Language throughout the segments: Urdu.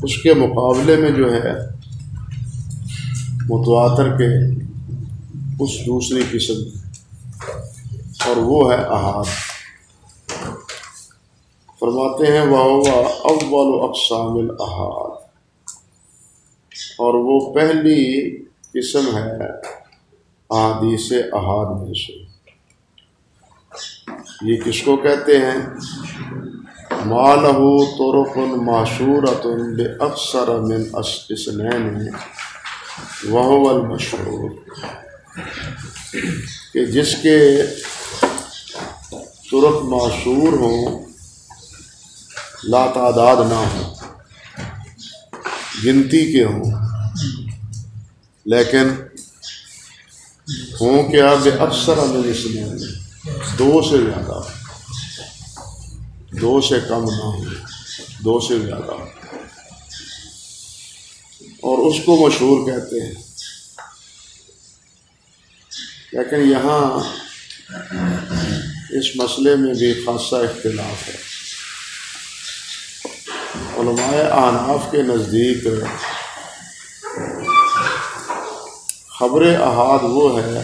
اس کے مقابلے میں جو ہے متواتر کے اس دوسری قسم، اور وہ ہے احاد۔ فرماتے ہیں وَهُوَ أَوَّلُ أَقْسَامِ الْأَحَاد، اور وہ پہلی قسم ہے احادیث احاد میں سے۔ یہ کس کو کہتے ہیں؟ مَا لَهُ طُرُقٌ مَّعْشُورَةٌ بِأَكْثَرَ مِنْ اثْنَيْنِ وَهُوَ الْمَشْهُورُ، کہ جس کے طرق معشور ہوں، لا تعداد نہ ہوں، گنتی کے ہوں، لیکن ہوں کیا؟ بِأَكْثَرَ مِنْ اثْنَيْنِ، دو سے زیادہ، دو سے کم نہ ہو، دو سے زیادہ، اور اس کو مشہور کہتے ہیں۔ لیکن یہاں اس مسئلے میں بھی خاصا اختلاف ہے۔ علماء احناف کے نزدیک خبر احاد وہ ہے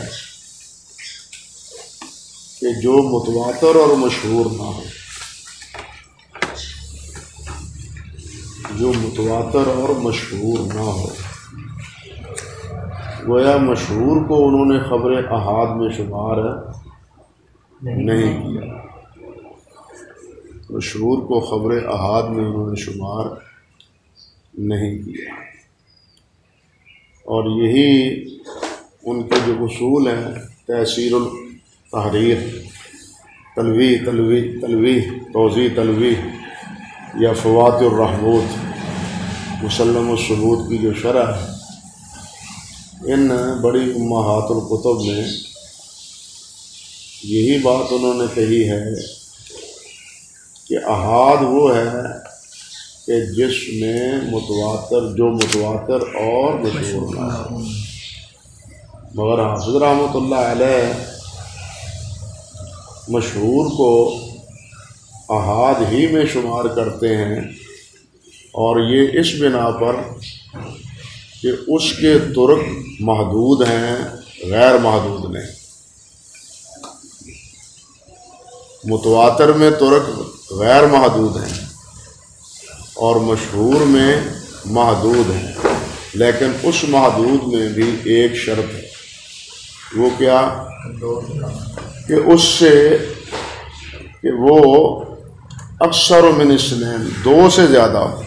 کہ جو متواتر اور مشہور نہ ہو، جو متواتر اور مشہور نہ ہو۔ گویا مشہور کو انہوں نے خبر احاد میں شمار نہیں کیا، مشہور کو خبر احاد میں انہوں نے شمار نہیں کیا، اور یہی ان کے جو اصول ہیں، تحصیل التحریر، تلویح توضیح تلویح، یا فوات الرحمود، مسلم الثبوت کی جو شرح ہے، ان بڑی امہات الکتب میں یہی بات انہوں نے کہی ہے کہ احاد وہ ہے کہ جس میں جو متواتر اور مشہور نہ ہو۔ مگر حافظ رحمۃ اللہ علیہ مشہور کو احاد ہی میں شمار کرتے ہیں، اور یہ اس بنا پر کہ اس کے طرق محدود ہیں، غیر محدود نہیں۔ متواتر میں طرق غیر محدود ہیں اور مشہور میں محدود ہیں، لیکن اس محدود میں بھی ایک شرط ہے، وہ کیا؟ کہ اس سے کہ وہ اکثر من اثنین، دو سے زیادہ ہو،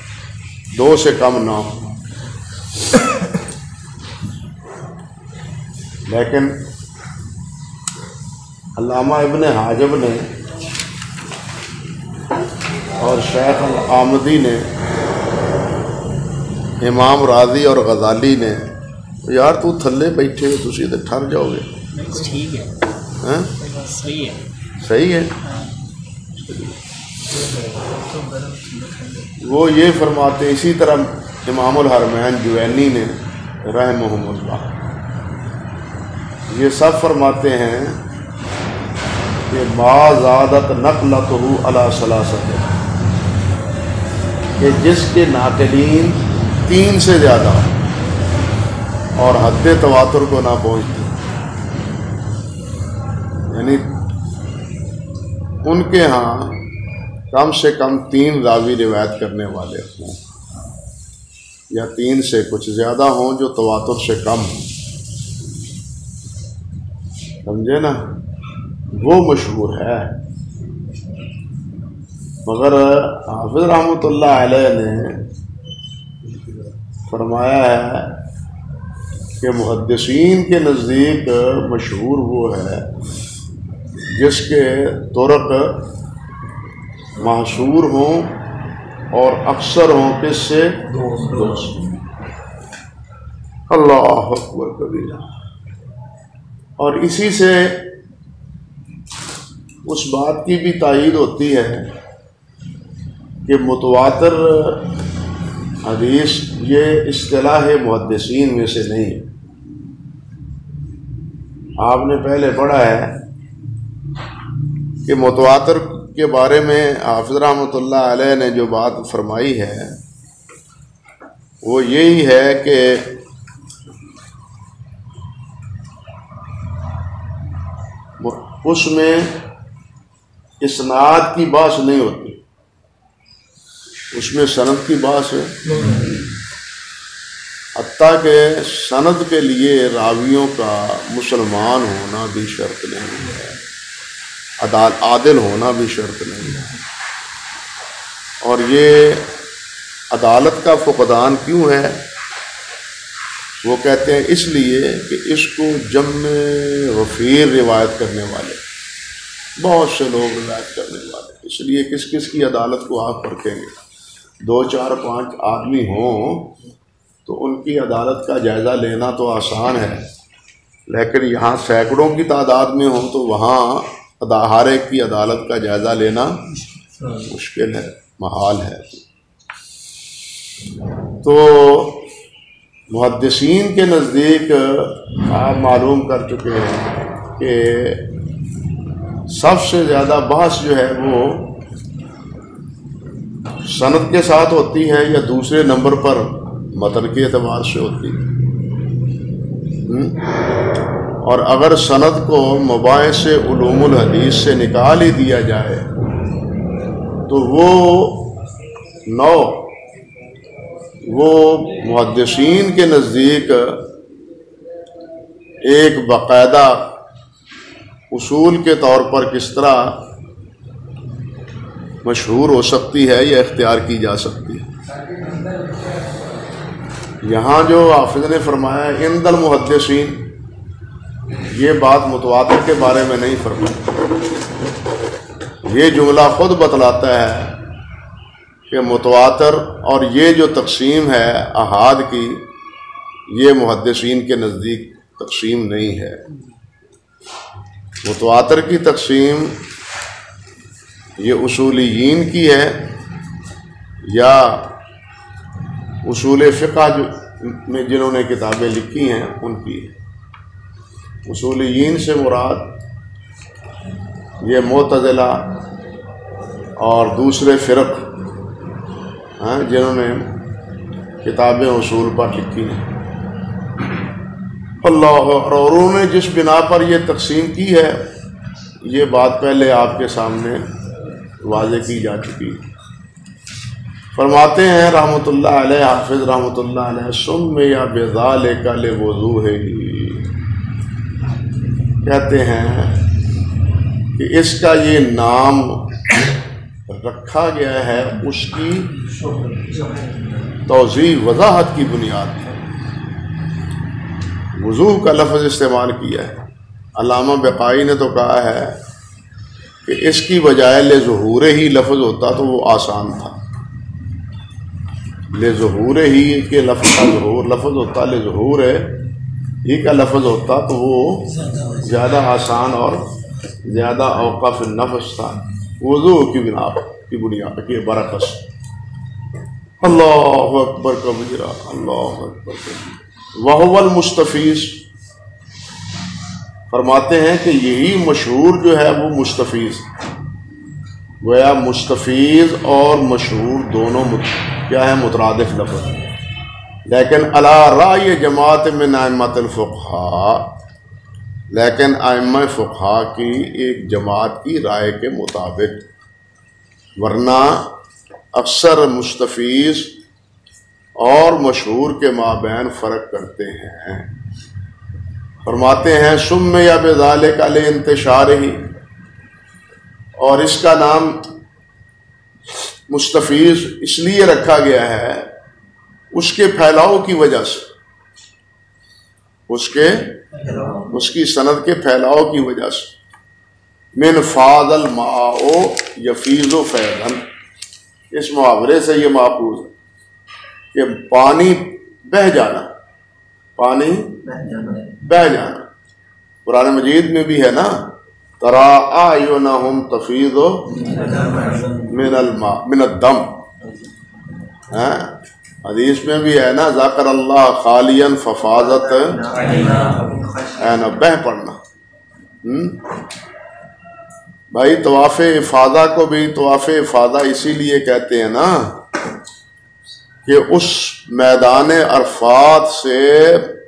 دو سے کم نہ ہو۔ لیکن علامہ ابن حاجب نے اور شیخ العامدی نے، امام راضی اور غزالی نے، یار تو تھلے بیٹھے ہو، تسی تے ٹھر جاؤ گے۔ ٹھیک ہے، ہاں صحیح ہے، صحیح ہے۔ وہ یہ فرماتے، اسی طرح امام الحرمین جوینی نے رحمہم اللہ، یہ سب فرماتے ہیں کہ ما زادت نقلتہ علی ثلاثۃ، کہ جس کے ناقلین 3 سے زیادہ اور حد تواتر کو نہ پہنچتے، یعنی ان کے ہاں کم سے کم 3 راوی روایت کرنے والے ہوں، یا 3 سے کچھ زیادہ ہوں جو تواتر سے کم ہوں، سمجھے نا؟ وہ مشہور ہے۔ مگر حافظ رحمۃ اللہ علیہ نے فرمایا ہے کہ محدثین کے نزدیک مشہور وہ ہے جس کے طرق محصور ہوں اور اکثر ہوں، کس سے؟ دو سے۔ اللہ اکبر کبیرہ۔ اور اسی سے اس بات کی بھی تائید ہوتی ہے کہ متواتر حدیث یہ اصطلاح محدثین میں سے نہیں ہے۔ آپ نے پہلے پڑھا ہے کہ متواتر کے بارے میں حافظ رحمۃ اللہ علیہ نے جو بات فرمائی ہے وہ یہی ہے کہ اس میں اسناد کی بحث نہیں ہوتی، اس میں سند کی بحث ہے، حتیٰ کہ سند کے لیے راویوں کا مسلمان ہونا بھی شرط نہیں ہے، عادل ہونا بھی شرط نہیں ہے۔ اور یہ عدالت کا فقدان کیوں ہے؟ وہ کہتے ہیں اس لیے کہ اس کو جمع غفیر روایت کرنے والے، بہت سے لوگ روایت کرنے والے، اس لیے کس کس کی عدالت کو آپ پرکھیں گے؟ 2 4 5 آدمی ہوں تو ان کی عدالت کا جائزہ لینا تو آسان ہے، لیکن یہاں سینکڑوں کی تعداد میں ہوں تو وہاں ہر ایک کی عدالت کا جائزہ لینا مشکل ہے، محال ہے۔ تو محدثین کے نزدیک آپ معلوم کر چکے ہیں کہ سب سے زیادہ بحث جو ہے وہ سند کے ساتھ ہوتی ہے یا دوسرے نمبر پر متن کے اعتبار سے ہوتی ہے۔ اور اگر سند کو مباحث علوم الحدیث سے نکال ہی دیا جائے تو وہ محدثین کے نزدیک ایک باقاعدہ اصول کے طور پر کس طرح مشہور ہو سکتی ہے یا اختیار کی جا سکتی ہے۔ یہاں جو حافظ نے فرمایا عند المحدثین، یہ بات متواتر کے بارے میں نہیں فرمائی، یہ جملہ خود بتلاتا ہے کہ متواتر اور یہ جو تقسیم ہے احاد کی، یہ محدثین کے نزدیک تقسیم نہیں ہے۔ متواتر کی تقسیم یہ اصولیین کی ہے یا اصول فقہ میں جنہوں نے کتابیں لکھی ہیں ان کی ہے۔ اصولیین سے مراد یہ معتزلہ اور دوسرے فرق جنہوں نے کتابیں اصول پر لکھی ہیں، اللہ، اور انہوں نے جس بنا پر یہ تقسیم کی ہے یہ بات پہلے آپ کے سامنے واضح کی جا چکی ہے۔ فرماتے ہیں رحمۃ اللہ علیہ، حافظ رحمۃ اللہ علیہ، سم یا بذالک لوضوء ہے، کہتے ہیں کہ اس کا یہ نام رکھا گیا ہے اس کی توضیح وضاحت کی بنیاد پر۔ وضو کا لفظ استعمال کیا ہے، علامہ بقائی نے تو کہا ہے کہ اس کی بجائے لظہور ہی لفظ ہوتا تو وہ آسان تھا، لظہور ہی کے لفظ کا ظہور لفظ ہوتا، لظہور ہی کا لفظ ہوتا تو وہ زیادہ آسان اور زیادہ اوقاف النفس تھا، وضو کی بنیاد کی برعکس۔ اللہ اکبر کبیرہ، اللہ اکبر کبیرہ۔ وہو المستفیض، فرماتے ہیں کہ یہی مشہور جو ہے وہ مستفیض، گویا مستفیض اور مشہور دونوں کیا ہے؟ مترادف لفظ، لیکن علی رأی جماعت من ائمۃ الفقہاء، لیکن ائمہ فقہاء کی ایک جماعت کی رائے کے مطابق، ورنہ اکثر مستفیض اور مشہور کے مابین فرق کرتے ہیں۔ فرماتے ہیں سم یا بذالک لانتشارہ، اور اس کا نام مستفیض اس لیے رکھا گیا ہے اس کے پھیلاؤ کی وجہ سے، اس کی سند کے پھیلاؤ کی وجہ سے۔ من فاض الماء یفیض فیضا، اس محاورے سے یہ ماخوذ ہے کہ پانی بہہ جانا، پانی بہہ جانا۔ قرآن مجید میں بھی ہے نا، ترا اعینہم تفیض من الماء من الدم، حدیث میں بھی ہے نا، ذکر اللہ خالیا ففاضت عین، بہہ پڑنا۔ بھائی طواف افاضہ کو بھی طواف افاضہ اسی لیے کہتے ہیں نا کہ اس میدان عرفات سے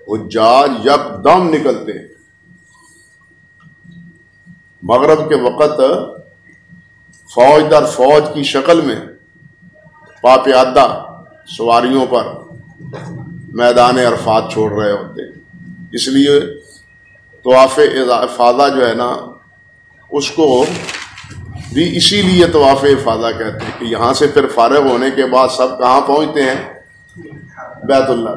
حجاج یکدم نکلتے ہیں. مغرب کے وقت فوج در فوج کی شکل میں پاپیادہ سواریوں پر میدان عرفات چھوڑ رہے ہوتے ہیں. اس لیے طواف افاضہ جو ہے نا اس کو بھی اسی لیے طواف افاضہ کہتے ہیں کہ یہاں سے پھر فارغ ہونے کے بعد سب کہاں پہنچتے ہیں؟ بیت اللہ.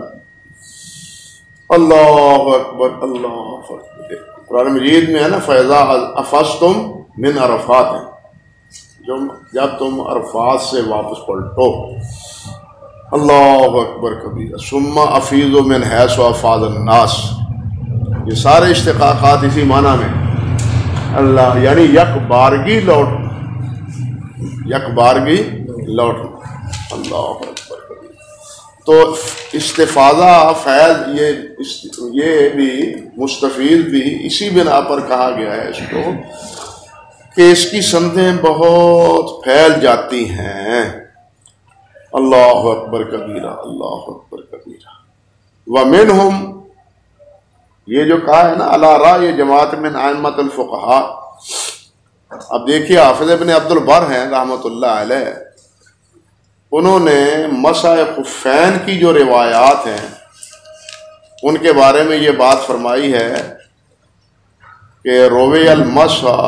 اللہ اکبر اللہ اکبر. قرآن مجید میں ہے نا فَإِذَا أَفَضْتُم مِّنْ عَرَفَاتٍ، جب تم عرفات سے واپس پلٹو. اللہ اکبر کبیر. ثُمَّ أَفِيضُوا مِنْ حَيْثُ أَفَاضَ النَّاسُ، یہ سارے اشتقاقات اسی معنی میں. اللہ یعنی یک بارگی لوٹنا، یک بارگی لوٹنا. اللہ اکبر کبیر. تو استفاضہ فیض یہ بھی مستفیض بھی اسی بنا پر کہا گیا ہے اس کو کہ اس کی سندیں بہت پھیل جاتی ہیں. اللہ اکبر کبیرہ اللہ اکبر کبیرہ. ومنہم، یہ جو کہا ہے نا علی رأی جماعت من ائمۃ الفقہاء. اب دیکھیے حافظ ابن عبد البر ہیں رحمۃ اللہ علیہ، انہوں نے مسح خفین کی جو روایات ہیں ان کے بارے میں یہ بات فرمائی ہے کہ روی المسح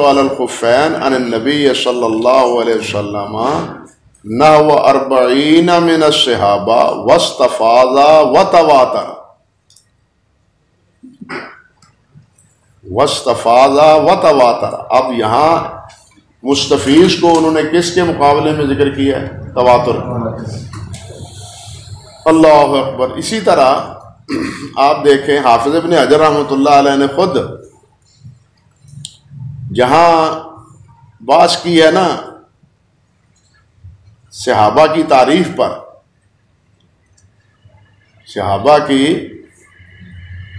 علی الخفین عن النبی صلی اللہ علیہ وسلم نحو 40 من الصحابہ واستفاض وتواتر. واستفاض وتواتر. اب یہاں مستفیض کو انہوں نے کس کے مقابلے میں ذکر کیا ہے؟ تواتر. اللہ اکبر. اسی طرح آپ دیکھیں حافظ ابن حجر رحمۃ اللہ علیہ نے خود جہاں بات کی ہے نا صحابہ کی تعریف پر، صحابہ کی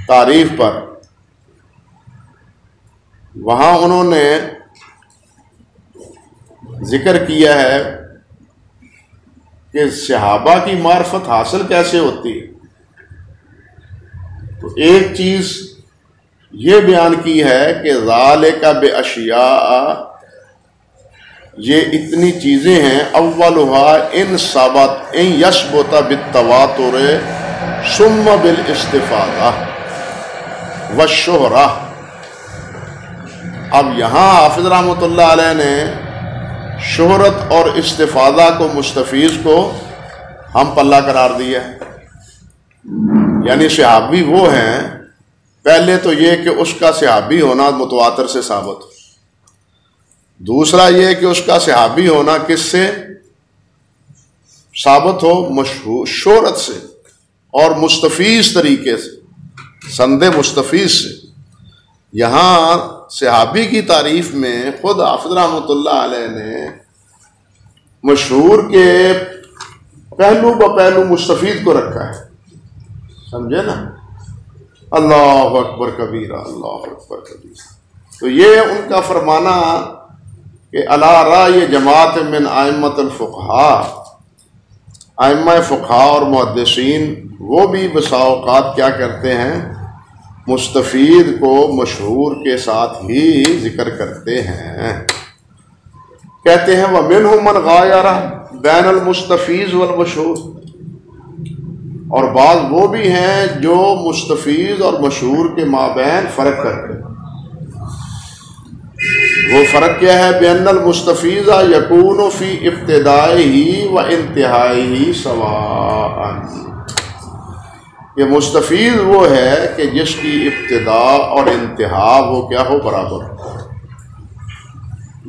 تعریف پر، وہاں انہوں نے ذکر کیا ہے کہ صحابہ کی معرفت حاصل کیسے ہوتی ہے. تو ایک چیز یہ بیان کی ہے کہ ذالک باشیاء، یہ اتنی چیزیں ہیں، اولھا ان ثبت ان یثبت بالتواتر ثم بالاستفاضہ والشہرہ. اب یہاں حافظ رحمۃ اللہ علیہ نے شہرت اور استفاضہ کو مستفیض کو ہم پلہ قرار دیا ہے. یعنی صحابی وہ ہیں، پہلے تو یہ کہ اس کا صحابی ہونا متواتر سے ثابت ہو، دوسرا یہ کہ اس کا صحابی ہونا کس سے ثابت ہو؟ مشہور شہرت سے اور مستفیض طریقے سے، سند مستفیض سے. یہاں صحابی کی تعریف میں خود حافظ رحمۃ اللہ علیہ نے مشہور کے پہلو بپہلو مستفید کو رکھا ہے. سمجھے نا؟ اللہ اکبر کبیرہ اللہ اکبر کبیرہ. تو یہ ان کا فرمانا کہ علی رأی جماعت من ائمۃ الفقہاء، ائمہ فقہا اور محدثین وہ بھی بسا اوقات کیا کرتے ہیں؟ مستفید کو مشہور کے ساتھ ہی ذکر کرتے ہیں. کہتے ہیں وَمِنْهُمْ مَنْ غَایَرَ بَيْنَ الْمُسْتَفِیض وَالْمَشْهُورِ، اور بعض وہ بھی ہیں جو مستفیض اور مشہور کے مابین فرق کرتے ہیں. وہ فرق کیا ہے؟ بِأَنَّ الْمُسْتَفِیضَ يَكُونُ فِي ابْتِدَائِهِ وَانْتِهَائِهِ سَوَاءً. یہ مستفیض وہ ہے کہ جس کی ابتدا اور انتہا وہ کیا ہو؟ برابر ہو.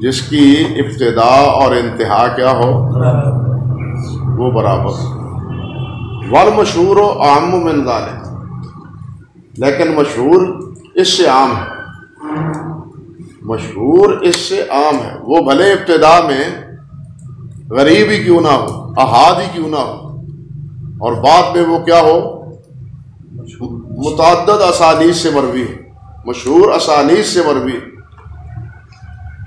جس کی ابتدا اور انتہا کیا ہو؟ وہ برابر ہو. والمشہور اعم من ذلک، لیکن مشہور اس سے عام ہے، مشہور اس سے عام ہے. وہ بھلے ابتدا میں غریب ہی کیوں نہ ہو، احاد ہی کیوں نہ ہو، اور بعد میں وہ کیا ہو؟ متعدد اسانید سے مروی ہو، مشہور اسانید سے مروی.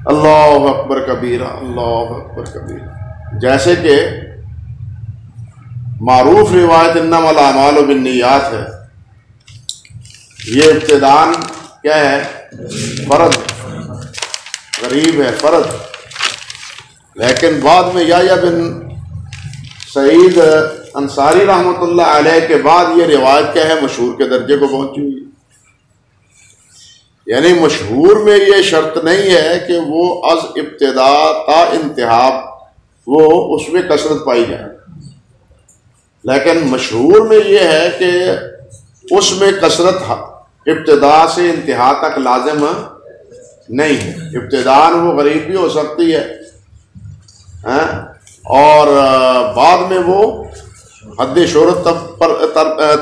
اللہ اکبر کبیرہ، اللہ اکبر کبیرہ. جیسے کہ معروف روایت انما الاعمال بالنیات ہے، یہ ابتداءً کیا ہے؟ فرض، غریب ہے، فرض. لیکن بعد میں یحییٰ بن سعید انصاری رحمۃ اللہ علیہ کے بعد یہ روایت کیا ہے؟ مشہور کے درجے کو پہنچی ہوئی. یعنی مشہور میں یہ شرط نہیں ہے کہ وہ از ابتدا تا انتہا وہ اس میں کثرت پائی جائے، لیکن مشہور میں یہ ہے کہ اس میں کثرت ابتدا سے انتہا تک لازم نہیں ہے. ابتداءً وہ غریب بھی ہو سکتی ہے اور بعد میں وہ حد شہرت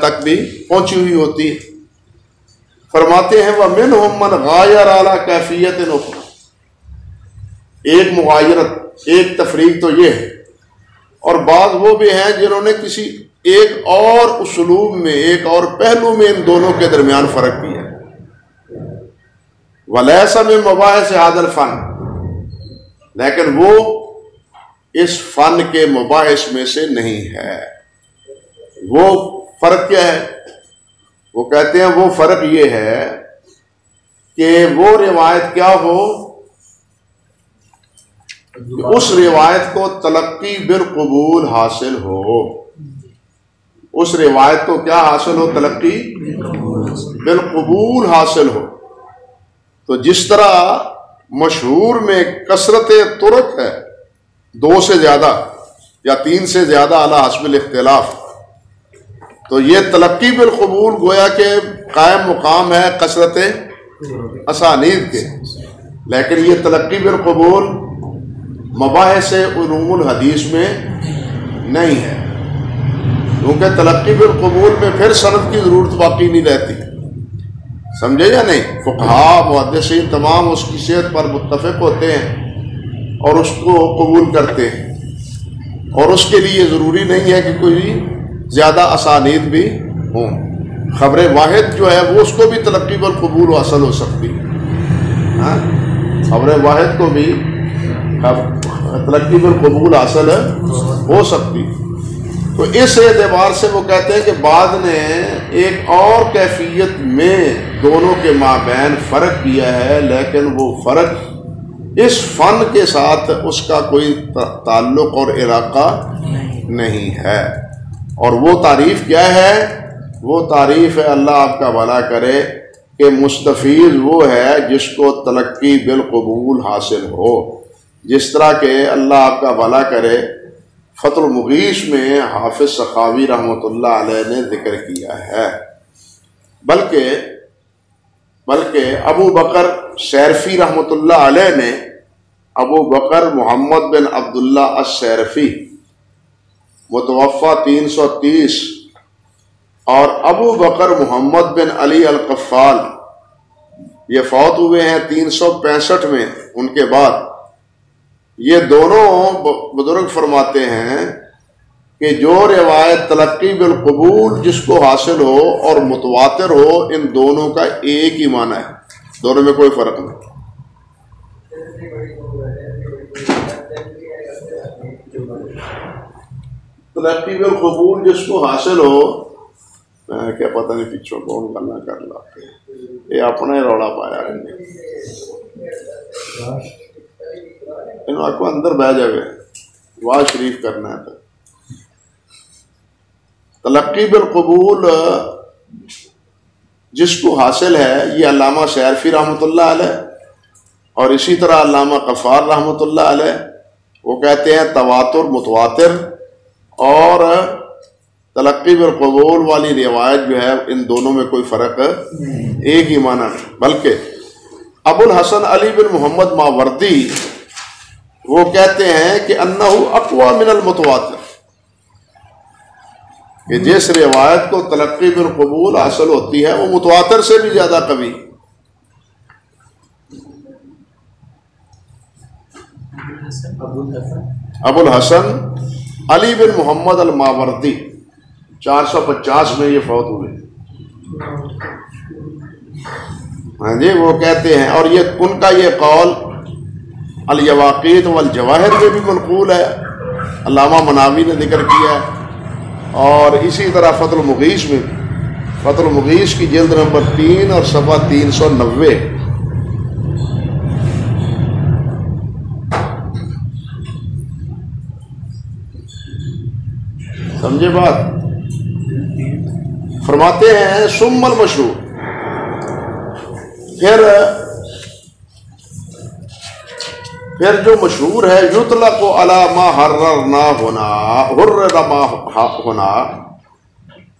تک بھی پہنچی ہوئی ہوتی ہے. فرماتے ہیں وَمِنْهُمْ مَنْ غَایَرَ عَلَى کیفیت اخرى. ایک مغایرت، ایک تفریق تو یہ ہے، اور بعض وہ بھی ہیں جنہوں نے کسی ایک اور اسلوب میں، ایک اور پہلو میں ان دونوں کے درمیان فرق کیا ہے. وَلَيْسَ مِن مَبَاحِثِ هَذَا الْفَنِّ، لیکن وہ اس فن کے مباحث میں سے نہیں ہے. وہ فرق کیا ہے؟ وہ کہتے ہیں وہ فرق یہ ہے کہ وہ روایت کیا ہو، اس روایت کو تلقی بالقبول حاصل ہو. اس روایت کو کیا حاصل ہو؟ تلقی بالقبول حاصل ہو. تو جس طرح مشہور میں کثرت طرق ہے، 2 سے زیادہ یا 3 سے زیادہ علی حسب الاختلاف، تو یہ تلقی بالقبول گویا کہ قائم مقام ہے کثرت اسانید کے. لیکن یہ تلقی بالقبول مباحث علوم الحدیث میں نہیں ہے، کیونکہ تلقی بالقبول میں پھر سند کی ضرورت باقی نہیں رہتی. سمجھے یا نہیں؟ فقہاء محدثین تمام اس کی صحت پر متفق ہوتے ہیں اور اس کو قبول کرتے ہیں، اور اس کے لیے ضروری نہیں ہے کہ کوئی زیادہ اسانید بھی ہوں. خبر واحد جو ہے وہ اس کو بھی تلقی بالقبول حاصل ہو سکتی ہے. خبر واحد کو بھی تلقی بالقبول حاصل ہو سکتی. تو اس اعتبار سے وہ کہتے ہیں کہ بعد نے ایک اور کیفیت میں دونوں کے مابین فرق کیا ہے، لیکن وہ فرق اس فن کے ساتھ اس کا کوئی تعلق اور علاقہ نہیں ہے. اور وہ تعریف کیا ہے؟ وہ تعریف ہے، اللہ آپ کا بھلا کرے، کہ مستفیض وہ ہے جس کو تلقی بالقبول حاصل ہو. جس طرح کہ اللہ آپ کا بھلا کرے فتح المغیث میں حافظ سخاوی رحمۃ اللہ علیہ نے ذکر کیا ہے. بلکہ ابو بکر سیرفی رحمۃ اللہ علیہ نے، ابو بکر محمد بن عبداللہ السیرفی متوفہ 330، اور ابو بکر محمد بن علی القفال یہ فوت ہوئے ہیں 365 میں ان کے بعد. یہ دونوں بزرگ فرماتے ہیں کہ جو روایت تلقی بالقبول جس کو حاصل ہو اور متواتر ہو، ان دونوں کا ایک ہی معنی ہے، دونوں میں کوئی فرق نہیں. تلقی بالقبول جس کو حاصل ہو، کیا پتہ نہیں پیچھوں کون کرنا کر لاتے ہیں، یہ اپنا ہی روڑا پایا انہوں کو اندر بہ جائے واہ شریف کرنا ہے. تلقی بالقبول جس کو حاصل ہے یہ علامہ سیرفی رحمۃ اللہ علیہ اور اسی طرح علامہ غفار رحمۃ اللہ علیہ وہ کہتے ہیں تواتر متواتر اور تلقی بالقبول والی روایت جو ہے ان دونوں میں کوئی فرق ایک ہی معنی نہیں. بلکہ ابو الحسن علی بن محمد ماوردی وہ کہتے ہیں کہ انہ اقوی من المتواتر، کہ جس روایت کو تلقی بالقبول حاصل ہوتی ہے وہ متواتر سے بھی زیادہ قوی. ابو الحسن علی بن محمد الماوردی 450 میں یہ فوت ہوئے. ہاں جی، وہ کہتے ہیں، اور یہ ان کا یہ قول الیواقیت والجواہر میں بھی منقول ہے، علامہ مناوی نے ذکر کیا ہے، اور اسی طرح فتح المغیث میں، فتح المغیث کی جلد نمبر 3 اور صفحہ 390۔ سمجھے بات؟ فرماتے ہیں ثم المشہور، پھر جو مشہور ہے، یطلق علی ما حررنا ہونا،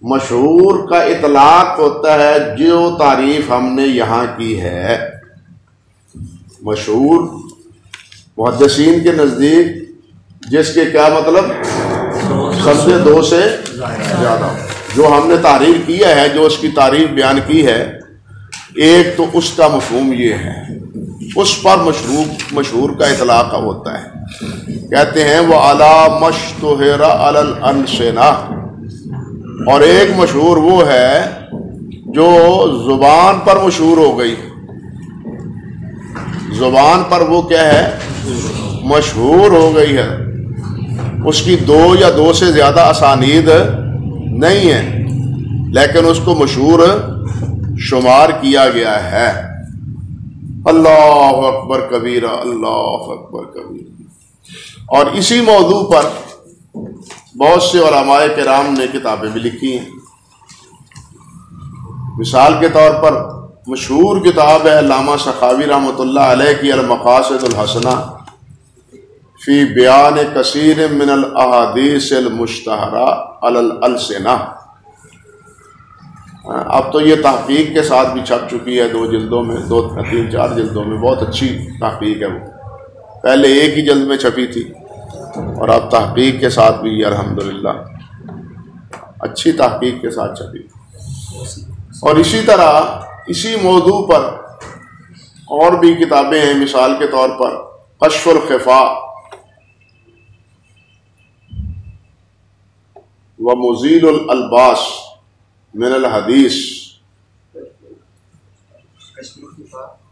مشہور کا اطلاق ہوتا ہے جو تعریف ہم نے یہاں کی ہے۔ مشہور محدثین کے نزدیک جس کے کیا مطلب، سب سے 2 سے زیادہ، جو ہم نے تعریف کیا ہے، جو اس کی تعریف بیان کی ہے، ایک تو اس کا مفہوم یہ ہے، اس پر مشہور کا اطلاق ہوتا ہے۔ کہتے ہیں وہ علی مشتہر علی الالسنہ، اور ایک مشہور وہ ہے جو زبان پر مشہور ہو گئی، زبان پر وہ کیا ہے، مشہور ہو گئی ہے، اس کی 2 یا 2 سے زیادہ اسانید نہیں ہے، لیکن اس کو مشہور شمار کیا گیا ہے۔ اللہ اکبر کبیرہ، اللہ اکبر کبیرہ۔ اور اسی موضوع پر بہت سے علماء کرام نے کتابیں بھی لکھی ہیں۔ مثال کے طور پر مشہور کتاب ہے علامہ سخاوی رحمۃ اللہ علیہ کی المقاصد الحسنہ فی بیان کثیر من الاحادیث المشتہرہ علی الالسنہ۔ اب تو یہ تحقیق کے ساتھ بھی چھپ چکی ہے 2 جلدوں میں، 2 3 4 جلدوں میں، بہت اچھی تحقیق ہے وہ، پہلے ایک ہی جلد میں چھپی تھی اور اب تحقیق کے ساتھ بھی الحمدللہ اچھی تحقیق کے ساتھ چھپی۔ اور اسی طرح اسی موضوع پر اور بھی کتابیں ہیں، مثال کے طور پر کشف الخفاء ومزیل الالباس من الحدیث،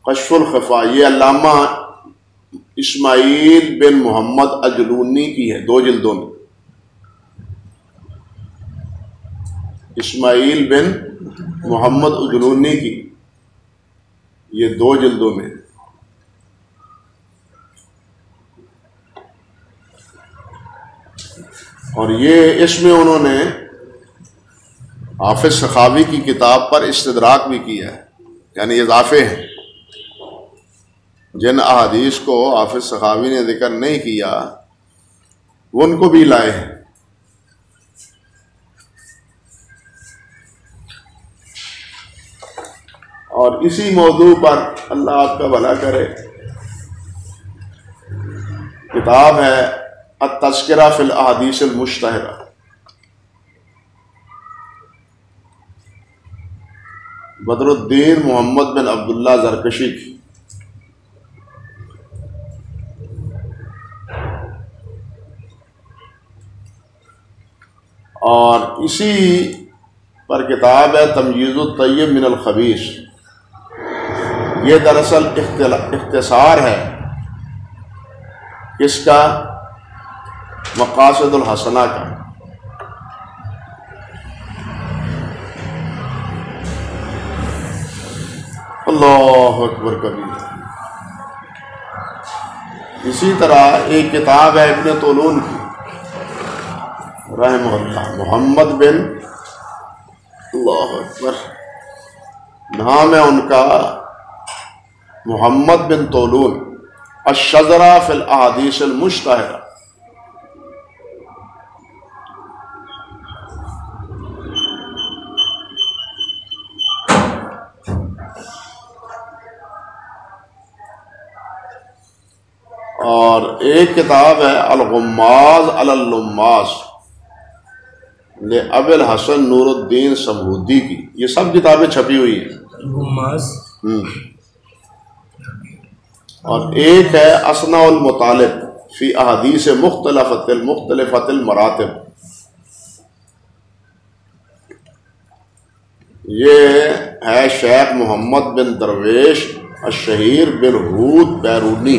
کشف الخفاء یہ علامہ اسماعیل بن محمد اجلونی کی ہے، 2 جلدوں میں، اسماعیل بن محمد اجلونی کی، یہ 2 جلدوں میں۔ اور یہ اس میں انہوں نے حافظ سخاوی کی کتاب پر استدراک بھی کیا ہے، یعنی اضافے ہیں، جن احادیث کو حافظ سخاوی نے ذکر نہیں کیا وہ ان کو بھی لائے ہیں۔ اور اسی موضوع پر اللہ آپ کا بھلا کرے، کتاب ہے التذکرہ فی الاحادیث المشتہرہ، بدر الدین محمد بن عبداللہ زرکشی کی۔ اور اسی پر کتاب ہے تمییز الطیب من الخبیث، یہ دراصل اختصار ہے کس کا، مقاصد الحسنہ کا۔ اللہ اکبر کبیر۔ اسی طرح ایک کتاب ہے ابن طولون کی رحمہ اللہ، محمد بن، اللہ اکبر، نام ہے ان کا محمد بن طولون، الشذرہ فی الاحادیث المشتہرہ۔ اور ایک کتاب ہے الغماز علی اللماس لابی الحسن نور الدین سمہودی کی، یہ سب کتابیں چھپی ہوئی ہیں۔ غماز۔ اور ایک ہے اثناء المطالب فی احادیث مختلفۃ المراتب، یہ ہے شیخ محمد بن درویش الشہیر بن حود بیرونی،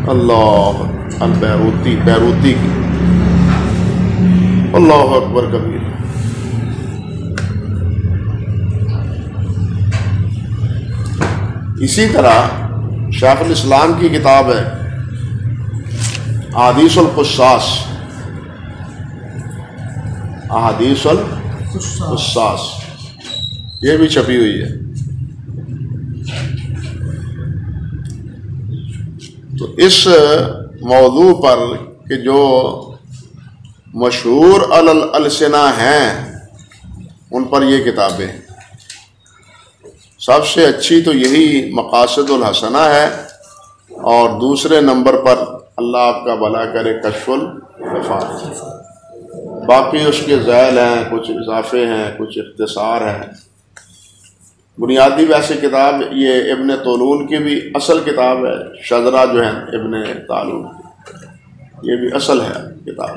اللہ بیروتی کی اللہ اکبر کبیر۔ اسی طرح شیخ الاسلام کی کتاب ہے احادیث القصاص، احادیث القصاص، یہ بھی چھپی ہوئی ہے۔ تو اس موضوع پر کہ جو مشہور السنہ ہیں ان پر یہ کتابیں، سب سے اچھی تو یہی مقاصد الحسنہ ہے، اور دوسرے نمبر پر اللہ آپ کا بھلا کرے کشف الکفایہ، باقی اس کے ذیل ہیں، کچھ اضافے ہیں، کچھ اختصار ہیں۔ بنیادی ویسے کتاب یہ ابن طولون کی بھی اصل کتاب ہے، شذرہ جو ہے ابن طولون کی، یہ بھی اصل ہے کتاب۔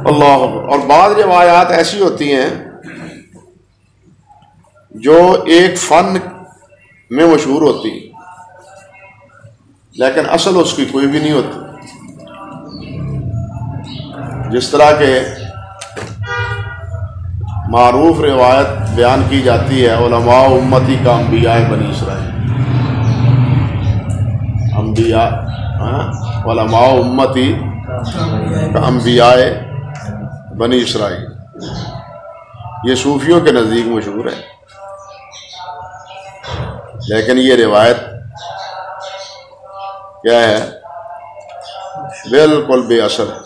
اللہ اکبر۔ اور بعض روایات ایسی ہوتی ہیں جو ایک فن میں مشہور ہوتی، لیکن اصل اس کی کوئی بھی نہیں ہوتی، جس طرح کے معروف روایت بیان کی جاتی ہے علماء امتی کا انبیاء بنی اسرائیل، علماء امتی کا انبیاء بنی اسرائیل، یہ صوفیوں کے نزدیک مشہور ہے، لیکن یہ روایت کیا ہے؟ بالکل بے اثر ہے۔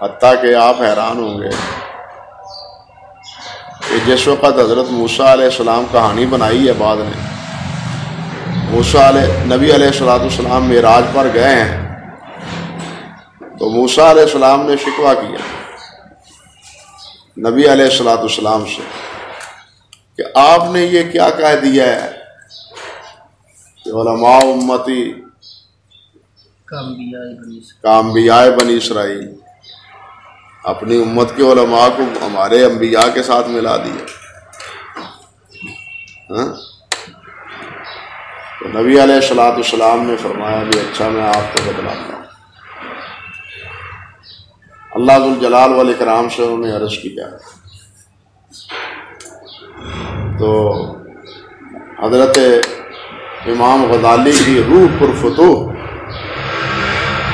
حتیٰ کہ آپ حیران ہوں گے کہ جس وقت حضرت موسیٰ علیہ السلام کہانی بنائی ہے بعد میں، نبی علیہ السلام معراج پر گئے ہیں، تو موسیٰ علیہ السلام نے شکوہ کیا نبی علیہ السلام سے کہ آپ نے یہ کیا کہہ دیا ہے کہ علماء امتی کا انبیاء بنی اسرائیل، اپنی امت کے علماء کو ہمارے انبیاء کے ساتھ ملا دیا۔ تو نبی علیہ السلام نے فرمایا کہ اچھا میں آپ کو بتلاتا ہوں۔ اللہ ذوالجلال والاکرام سے انہوں نے عرض کیا، تو حضرت امام غزالی کی روح پرفتوح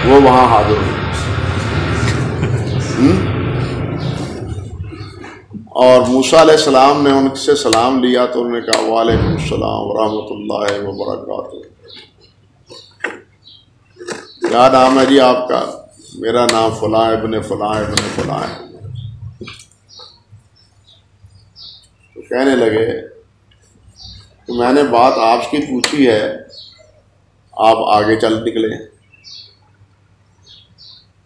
وہ وہاں حاضر ہوئی، اور موسیٰ علیہ السلام نے ان سے سلام لیا تو انہوں نے کہا وعلیکم السلام ورحمۃ اللہ وبرکاتہ، کیا نام ہے جی آپ کا؟ میرا نام فلاں ابن فلاں ابن فلاں ہے۔ تو کہنے لگے کہ میں نے بات آپ کی پوچھی ہے، آپ آگے چل نکلے۔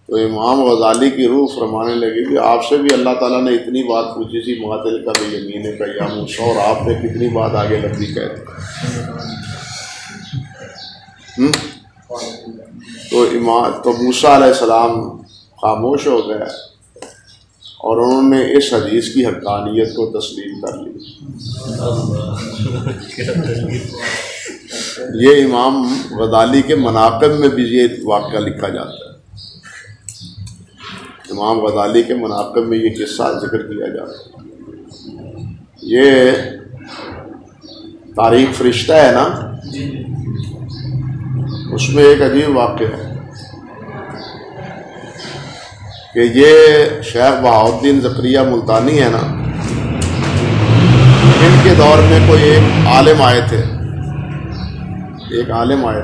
تو امام غزالی کی روح فرمانے لگی کہ آپ سے بھی اللہ تعالیٰ نے اتنی بات پوچھی تھی، معطل کا بھی یمین کا یا موسیٰ، اور آپ نے کتنی بات آگے لمبی کہہ دی۔ تو موسیٰ علیہ السلام خاموش ہو گئے اور انہوں نے اس حدیث کی حقانیت کو تسلیم کر لی۔ یہ امام غزالی کے مناقب میں بھی یہ واقعہ لکھا جاتا ہے، امام غزالی کے مناقب میں یہ قصہ ذکر کیا جاتا ہے۔ یہ تاریخ فرشتہ ہے نا، اس میں ایک عجیب واقعہ ہے کہ یہ شیخ بہاؤالدین زکریا ملتانی ہے نا، ان کے دور میں کوئی ایک عالم آئے تھے، ایک عالم آئے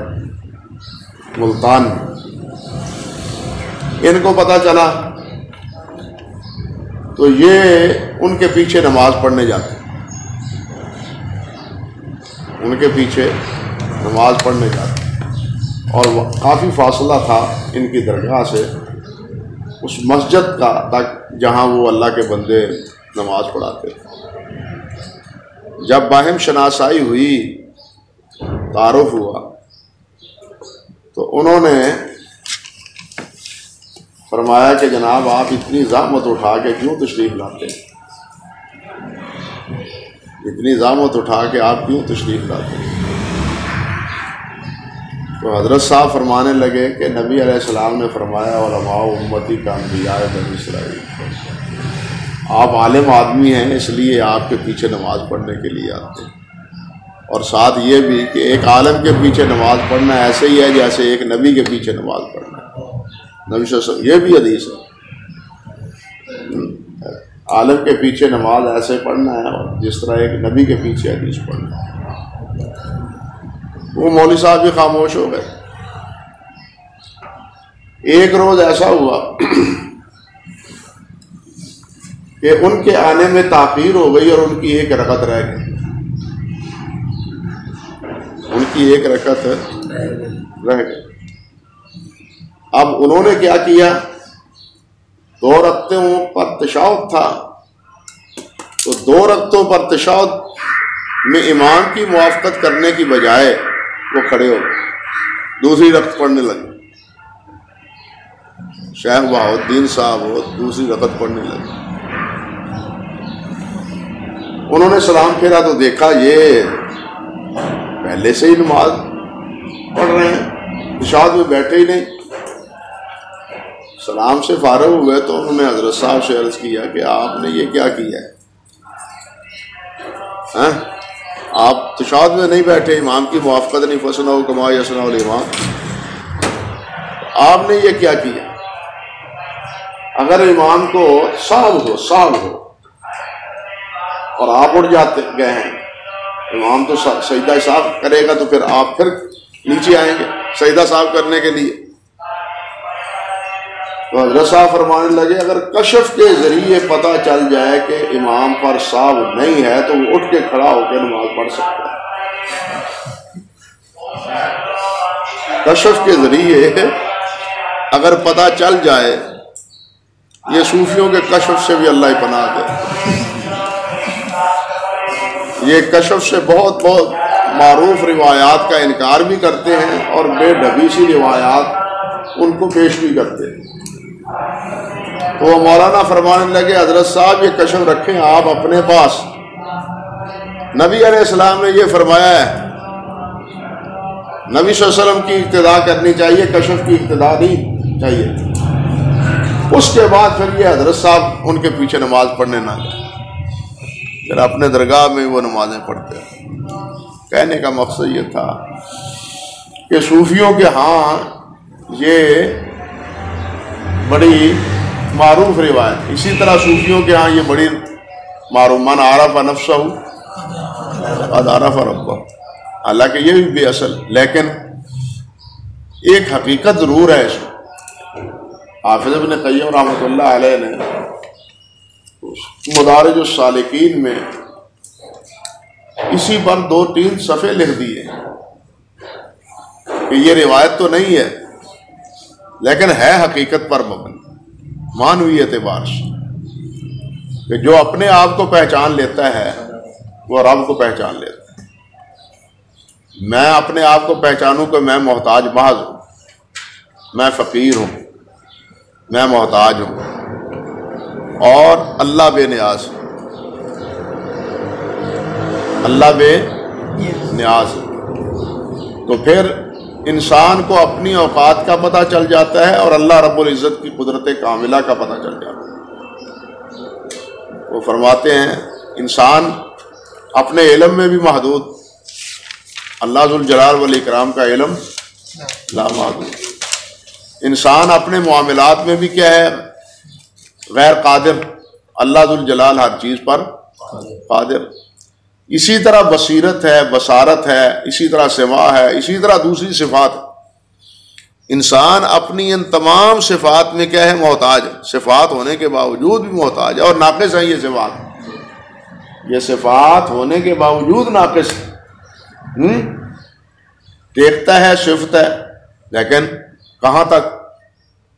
ملتان میں، ان کو پتہ چلا تو یہ ان کے پیچھے نماز پڑھنے جاتے، ان کے پیچھے نماز پڑھنے جاتے، اور کافی فاصلہ تھا ان کی درگاہ سے اس مسجد کا تک جہاں وہ اللہ کے بندے نماز پڑھاتے تھے۔ جب باہم شناسائی ہوئی، تعارف ہوا، تو انہوں نے فرمایا کہ جناب آپ اتنی زحمت اٹھا کے کیوں تشریف لاتے ہیں؟ اتنی زحمت اٹھا کے آپ کیوں تشریف لاتے ہیں؟ تو حضرت صاحب فرمانے لگے کہ نبی علیہ السلام نے فرمایا علماء امتی کا انبیاء بنی اسرائیل، آپ عالم آدمی ہیں اس لیے آپ کے پیچھے نماز پڑھنے کے لیے آتے ہیں، اور ساتھ یہ بھی کہ ایک عالم کے پیچھے نماز پڑھنا ایسے ہی ہے جیسے ایک نبی کے پیچھے نماز پڑھنا ہے۔ نبی صلی اللہ علیہ وسلم، یہ بھی حدیث ہے، عالم کے پیچھے نماز ایسے پڑھنا ہے اور جس طرح ایک نبی کے پیچھے حدیث پڑھنا ہے۔ وہ مولوی صاحب بھی خاموش ہو گئے۔ ایک روز ایسا ہوا کہ ان کے آنے میں تاخیر ہو گئی اور ان کی ایک رکعت رہ گئی، ان کی ایک رکعت رہ گئی۔ اب انہوں نے کیا کیا، 2 رکعتوں پر تشہد تھا، تو 2 رکعتوں پر تشہد میں امام کی موافقت کرنے کی بجائے وہ کھڑے ہو دوسری رکعت پڑھنے لگے۔ شیخ بہاؤالدین صاحب وہ دوسری رکعت پڑھنے لگے۔ انہوں نے سلام پھیرا تو دیکھا یہ پہلے سے ہی نماز پڑھ رہے ہیں، تشہد میں بیٹھے ہی نہیں۔ سلام سے فارغ ہوئے تو انہوں نے حضرت صاحب سے عرض کیا کہ آپ نے یہ کیا کیا ہے، آپ تشہد میں نہیں بیٹھے، امام کی موافقت نہیں، فصنعوا کما یصنع الامام، آپ نے یہ کیا کیا؟ اگر امام کو صاحب ہو اور آپ اٹھ جاتے گئے ہیں، امام تو سجدہ صاحب کرے گا تو پھر آپ پھر نیچے آئیں گے سجدہ صاحب کرنے کے لیے۔ تو حضرت صاحب فرمانے لگے اگر کشف کے ذریعے پتہ چل جائے کہ امام پر صاحب نہیں ہے تو وہ اٹھ کے کھڑا ہو کے نماز پڑھ سکتا ہے۔ کشف کے ذریعے اگر پتہ چل جائے، یہ صوفیوں کے کشف سے بھی اللہ ہی پناہ دے، یہ کشف سے بہت معروف روایات کا انکار بھی کرتے ہیں اور بے ڈھبی سی روایات ان کو پیش بھی کرتے ہیں۔ تو وہ مولانا فرمانے لگے حضرت صاحب یہ کشف رکھیں آپ اپنے پاس، نبی علیہ السلام نے یہ فرمایا ہے، نبی صلی اللہ علیہ وسلم کی اقتداء کرنی چاہیے، کشف کی اقتداء نہیں چاہیے۔ اس کے بعد پھر یہ حضرت صاحب ان کے پیچھے نماز پڑھنے نہ گئے، پھر اپنے درگاہ میں وہ نمازیں پڑھتے ہیں۔ کہنے کا مقصد یہ تھا کہ صوفیوں کے ہاں یہ بڑی معروف روایت، اسی طرح صوفیوں کے ہاں یہ بڑی معروف، من عرف نفسہ قد عرف ربہ، حالانکہ یہ بھی بے اصل، لیکن ایک حقیقت ضرور ہے اس میں۔ حافظ ابن قیم رحمۃ اللہ علیہ نے مدارج السالکین میں اسی پر 2-3 صفحے لکھ دیے کہ یہ روایت تو نہیں ہے لیکن ہے حقیقت پر مبنی، معنوی اعتبار سے، کہ جو اپنے آپ کو پہچان لیتا ہے وہ رب کو پہچان لیتا ہے۔ میں اپنے آپ کو پہچانوں کہ میں محتاج محض ہوں، میں فقیر ہوں، میں محتاج ہوں، اور اللہ بے نیاز ہے، اللہ بے نیاز ہے، تو پھر انسان کو اپنی اوقات کا پتہ چل جاتا ہے اور اللہ رب العزت کی قدرت کاملہ کا پتہ چل جاتا ہے۔ وہ فرماتے ہیں انسان اپنے علم میں بھی محدود، اللہ ذوالجلال والاکرام کا علم لامحدود۔ انسان اپنے معاملات میں بھی کیا ہے، غیر قادر، اللہ ذوالجلال ہر چیز پر قادر۔ اسی طرح بصیرت ہے، بصارت ہے، اسی طرح سماع ہے، اسی طرح دوسری صفات۔ انسان اپنی ان تمام صفات میں کیا ہے، محتاج ہے، صفات ہونے کے باوجود بھی محتاج ہے، اور ناقص ہے یہ صفات، یہ صفات ہونے کے باوجود ناقص ہے۔ دیکھتا ہے، صفت ہے، لیکن کہاں تک؟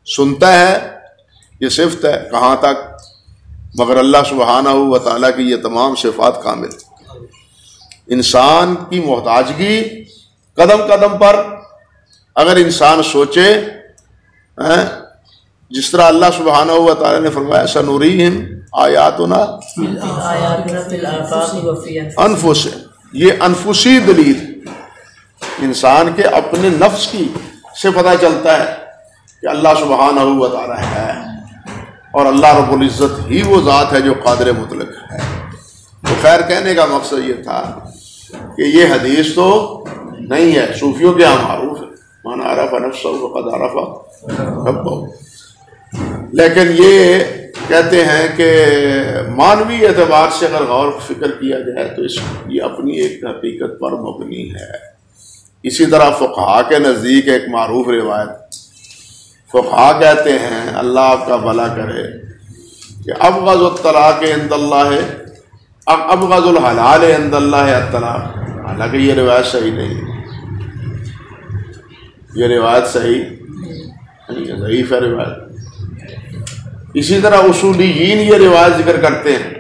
سنتا ہے، یہ صفت ہے، کہاں تک؟ مگر اللہ سبحانہ و تعالیٰ کی یہ تمام صفات کامل ہے۔ انسان کی محتاجگی قدم قدم پر اگر انسان سوچے، جس طرح اللہ سبحانہ و تعالیٰ نے فرمایا سنوریہم آیاتنا انفسہم، یہ انفسی دلیل، انسان کے اپنے نفس کی سے پتہ چلتا ہے کہ اللہ سبحانہ و تعالی ہے، اور اللہ رب العزت ہی وہ ذات ہے جو قادر مطلق ہے۔ تو خیر کہنے کا مقصد یہ تھا کہ یہ حدیث تو نہیں ہے، صوفیوں کے یہاں معروف ہے، من عرف نفسہ فقد عرف ربہ، لیکن یہ کہتے ہیں کہ مانوی اعتبار سے اگر غور فکر کیا جائے تو یہ اپنی ایک حقیقت پر مبنی ہے۔ اسی طرح فقہا کے نزدیک ایک معروف روایت، فقہا کہتے ہیں اللہ آپ کا بھلا کرے کہ ابغض الطلاق عند اللہ، ابغض الحلال عند اللہ الطلاق، حالانکہ یہ روایت صحیح نہیں، یہ روایت صحیح نہیں ہے، ضعیف ہے روایت۔ اسی طرح اصولیین یہ روایت ذکر کرتے ہیں،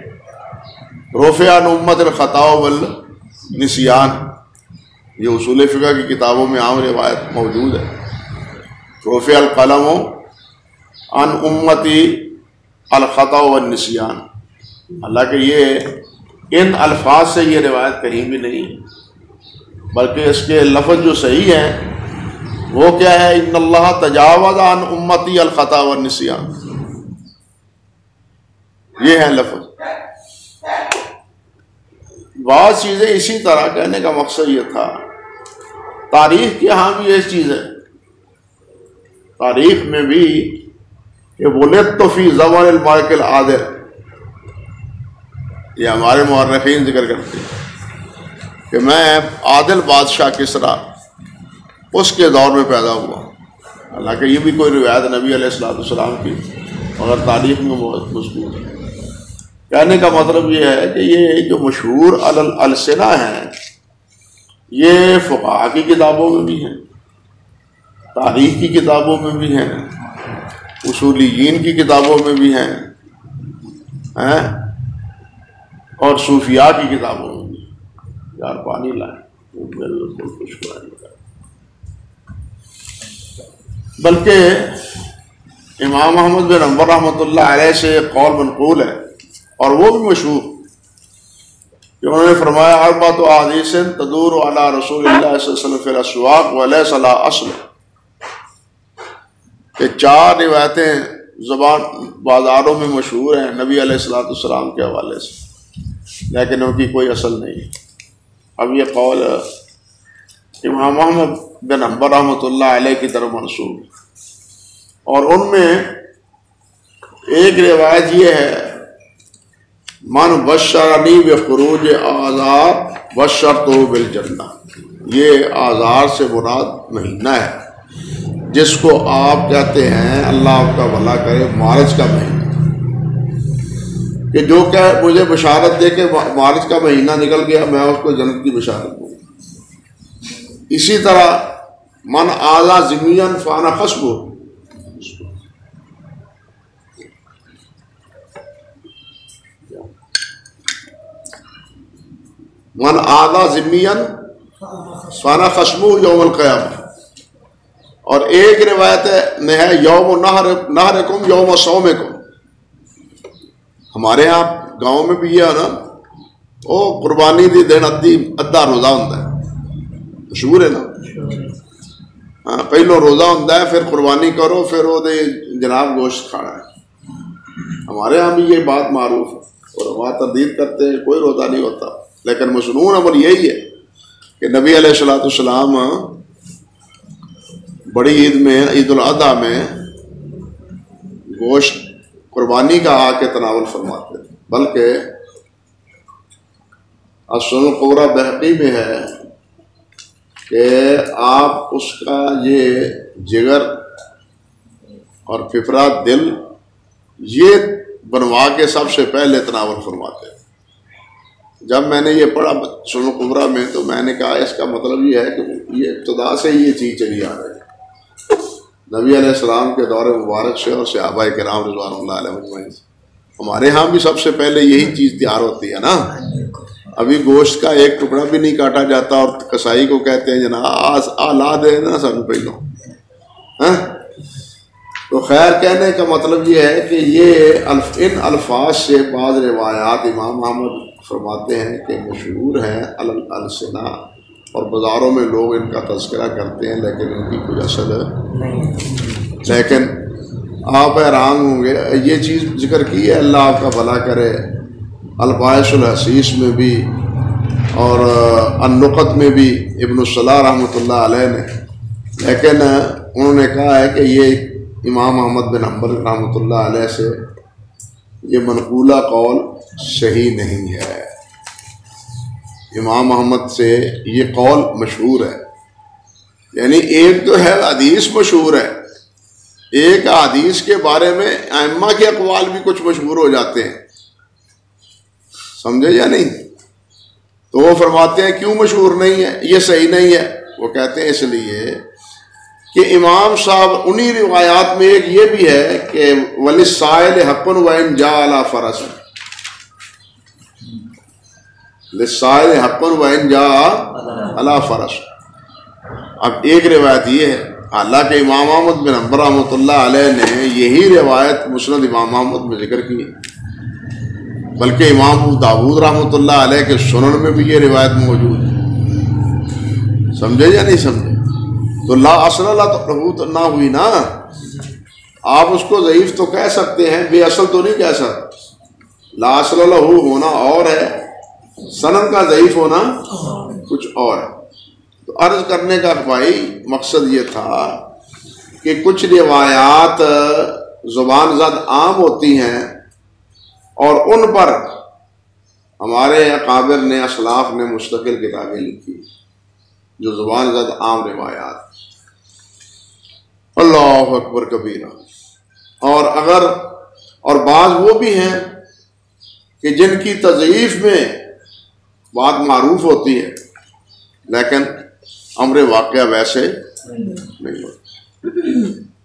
رفع عن امت الخطا والنسیان، یہ اصول فقہ کی کتابوں میں عام روایت موجود ہے، رفع القلم عن امتی الخطا والنسیان، حالانکہ یہ ان الفاظ سے یہ روایت کہیں بھی نہیں، بلکہ اس کے لفظ جو صحیح ہیں وہ کیا ہے، ان اللہ تجاوز عن امتی الخطا والنسیان، یہ ہے لفظ۔ بعض چیزیں اسی طرح کہنے کا مقصد یہ تھا، تاریخ کے ہاں بھی یہ چیز ہے، تاریخ میں بھی کہ ولدت فی زمن الملک العادل، یہ ہمارے مورخین ذکر کرتے ہیں کہ میں عادل بادشاہ کسریٰ اس کے دور میں پیدا ہوا، حالانکہ یہ بھی کوئی روایت نبی علیہ السلام کی مگر تاریخ میں بہت مذکور ہے۔ کہنے کا مطلب یہ ہے کہ یہ جو مشہور السنہ ہیں یہ فقہا کی کتابوں میں بھی ہیں، تاریخ کی کتابوں میں بھی ہیں، اصولیین کی کتابوں میں بھی ہیں، اور صوفیاء کی کتابوں میں بھی۔ یار پانی لائیں، بالکل خشک پانی لائیں۔ بلکہ امام احمد بن حنبل رحمۃ اللہ علیہ سے ایک قول منقول ہے، اور وہ بھی مشہور، کہ انہوں نے فرمایا اربعۃ احادیث تدور علی رسول اللہ صلی اللہ علیہ وسلم فی الاسواق ولیس لها اصل، کہ 4 روایتیں زبان بازاروں میں مشہور ہیں نبی علیہ السلام کے حوالے سے، لیکن ان کی کوئی اصل نہیں۔ اب یہ قول امام احمد بن حنبل رحمۃ اللہ علیہ کی طرف منسوب، اور ان میں ایک روایت یہ ہے، من بشرنی بخروج آذار بشرتہ بالجنہ، یہ آذار سے مراد مہینہ ہے جس کو آپ کہتے ہیں اللہ آپ کا بھلا کرے مارچ کا مہینہ، کہ جو کہ مجھے بشارت دے کہ مارچ کا مہینہ نکل گیا میں اس کو جنت کی بشارت دوں۔ اسی طرح من آذا ذمیا فانا خصبہ، من آذا ذمیا فانا خصمہ یوم القیامہ، اور ایک روایت میں ہے یوم نحرکم یوم صومکم، ہمارے ہاں گاؤں میں بھی یہ ہے نا، وہ قربانی دی دن ادھا روزہ ہوتا ہے، مشہور ہے نا، ہاں پہلو روزہ ہوتا ہے پھر قربانی کرو پھر وہ جناب گوشت کھانا ہے، ہمارے ہاں بھی یہ بات معروف ہے، اور ہمارا تردید کرتے ہیں کوئی روزہ نہیں ہوتا، لیکن مصنون عمل یہی ہے کہ نبی علیہ السلام بڑی عید میں، عید الاضحیٰ میں گوشت قربانی کا آ کے تناول فرماتے تھے، بلکہ السنن الکبریٰ بہقی میں ہے کہ آپ اس کا یہ جگر اور پھپھرا دل یہ بنوا کے سب سے پہلے تناول فرماتے ہیں۔ جب میں نے یہ پڑھا سنن الکبریٰ میں تو میں نے کہا اس کا مطلب یہ ہے کہ یہ ابتدا سے یہ چیز چلی آ رہی ہے نبی علیہ السلام کے دور مبارک سے اور صحابہ کرام رضوان اللہ علیہ اجمعین سے۔ ہمارے ہاں بھی سب سے پہلے یہی چیز تیار ہوتی ہے نا، ابھی گوشت کا ایک ٹکڑا بھی نہیں کاٹا جاتا اور کسائی کو کہتے ہیں جناب آلا دے نا سن پہلو، تو خیر کہنے کا مطلب یہ ہے کہ یہ ان الفاظ سے بعض روایات امام احمد فرماتے ہیں کہ مشہور ہیں السنہ، اور بازاروں میں لوگ ان کا تذکرہ کرتے ہیں لیکن ان کی کوئی اصل نہیں. لیکن آپ حیران ہوں گے یہ چیز ذکر کی ہے، اللہ آپ کا بھلا کرے، الباعث الحسیس میں بھی اور النقط میں بھی ابن الصلاح رحمۃ اللہ علیہ نے، لیکن انہوں نے کہا ہے کہ یہ امام احمد بن حنبل رحمۃ اللہ علیہ سے یہ منقولہ قول صحیح نہیں ہے۔ امام احمد سے یہ قول مشہور ہے، یعنی ایک تو ہے حدیث مشہور ہے، ایک حدیث کے بارے میں ائمہ کے اقوال بھی کچھ مشہور ہو جاتے ہیں، سمجھے یا نہیں؟ تو وہ فرماتے ہیں کیوں مشہور نہیں ہے، یہ صحیح نہیں ہے۔ وہ کہتے ہیں اس لیے کہ امام صاحب انہی روایات میں ایک یہ بھی ہے کہ وَلِلسَّائِلِ حَقٌّ وَإِنْ جَاءَ عَلَىٰ فَرَسٍ، لِلسَّائِلِ حَقٌّ وَإِنْ جَاءَ عَلَىٰ فَرَسٍ۔ اب ایک روایت یہ ہے، حالانکہ امام احمد بن حنبل رحمۃ اللہ علیہ نے یہی روایت مسند امام احمد میں ذکر کی، بلکہ امام ابو داؤد رحمۃ اللہ علیہ کے سنن میں بھی یہ روایت موجود ہے، سمجھے یا نہیں سمجھے؟ تو لا اصل لا نہ ہوئی نا، آپ اس کو ضعیف تو کہہ سکتے ہیں، بے اصل تو نہیں کہہ سکتے۔ لا اصل لہ ہونا اور ہے، سند کا ضعیف ہونا کچھ اور ہے۔ تو عرض کرنے کا بھائی مقصد یہ تھا کہ کچھ روایات زبان زد عام ہوتی ہیں اور ان پر ہمارے اکابر نے اسلاف نے مستقل کتابیں لکھی جو زبان زد عام روایات، اللہ اکبر کبیرہ۔ اور بعض وہ بھی ہیں کہ جن کی تضعیف میں بات معروف ہوتی ہے لیکن امر واقعہ ویسے نہیں ہوتا۔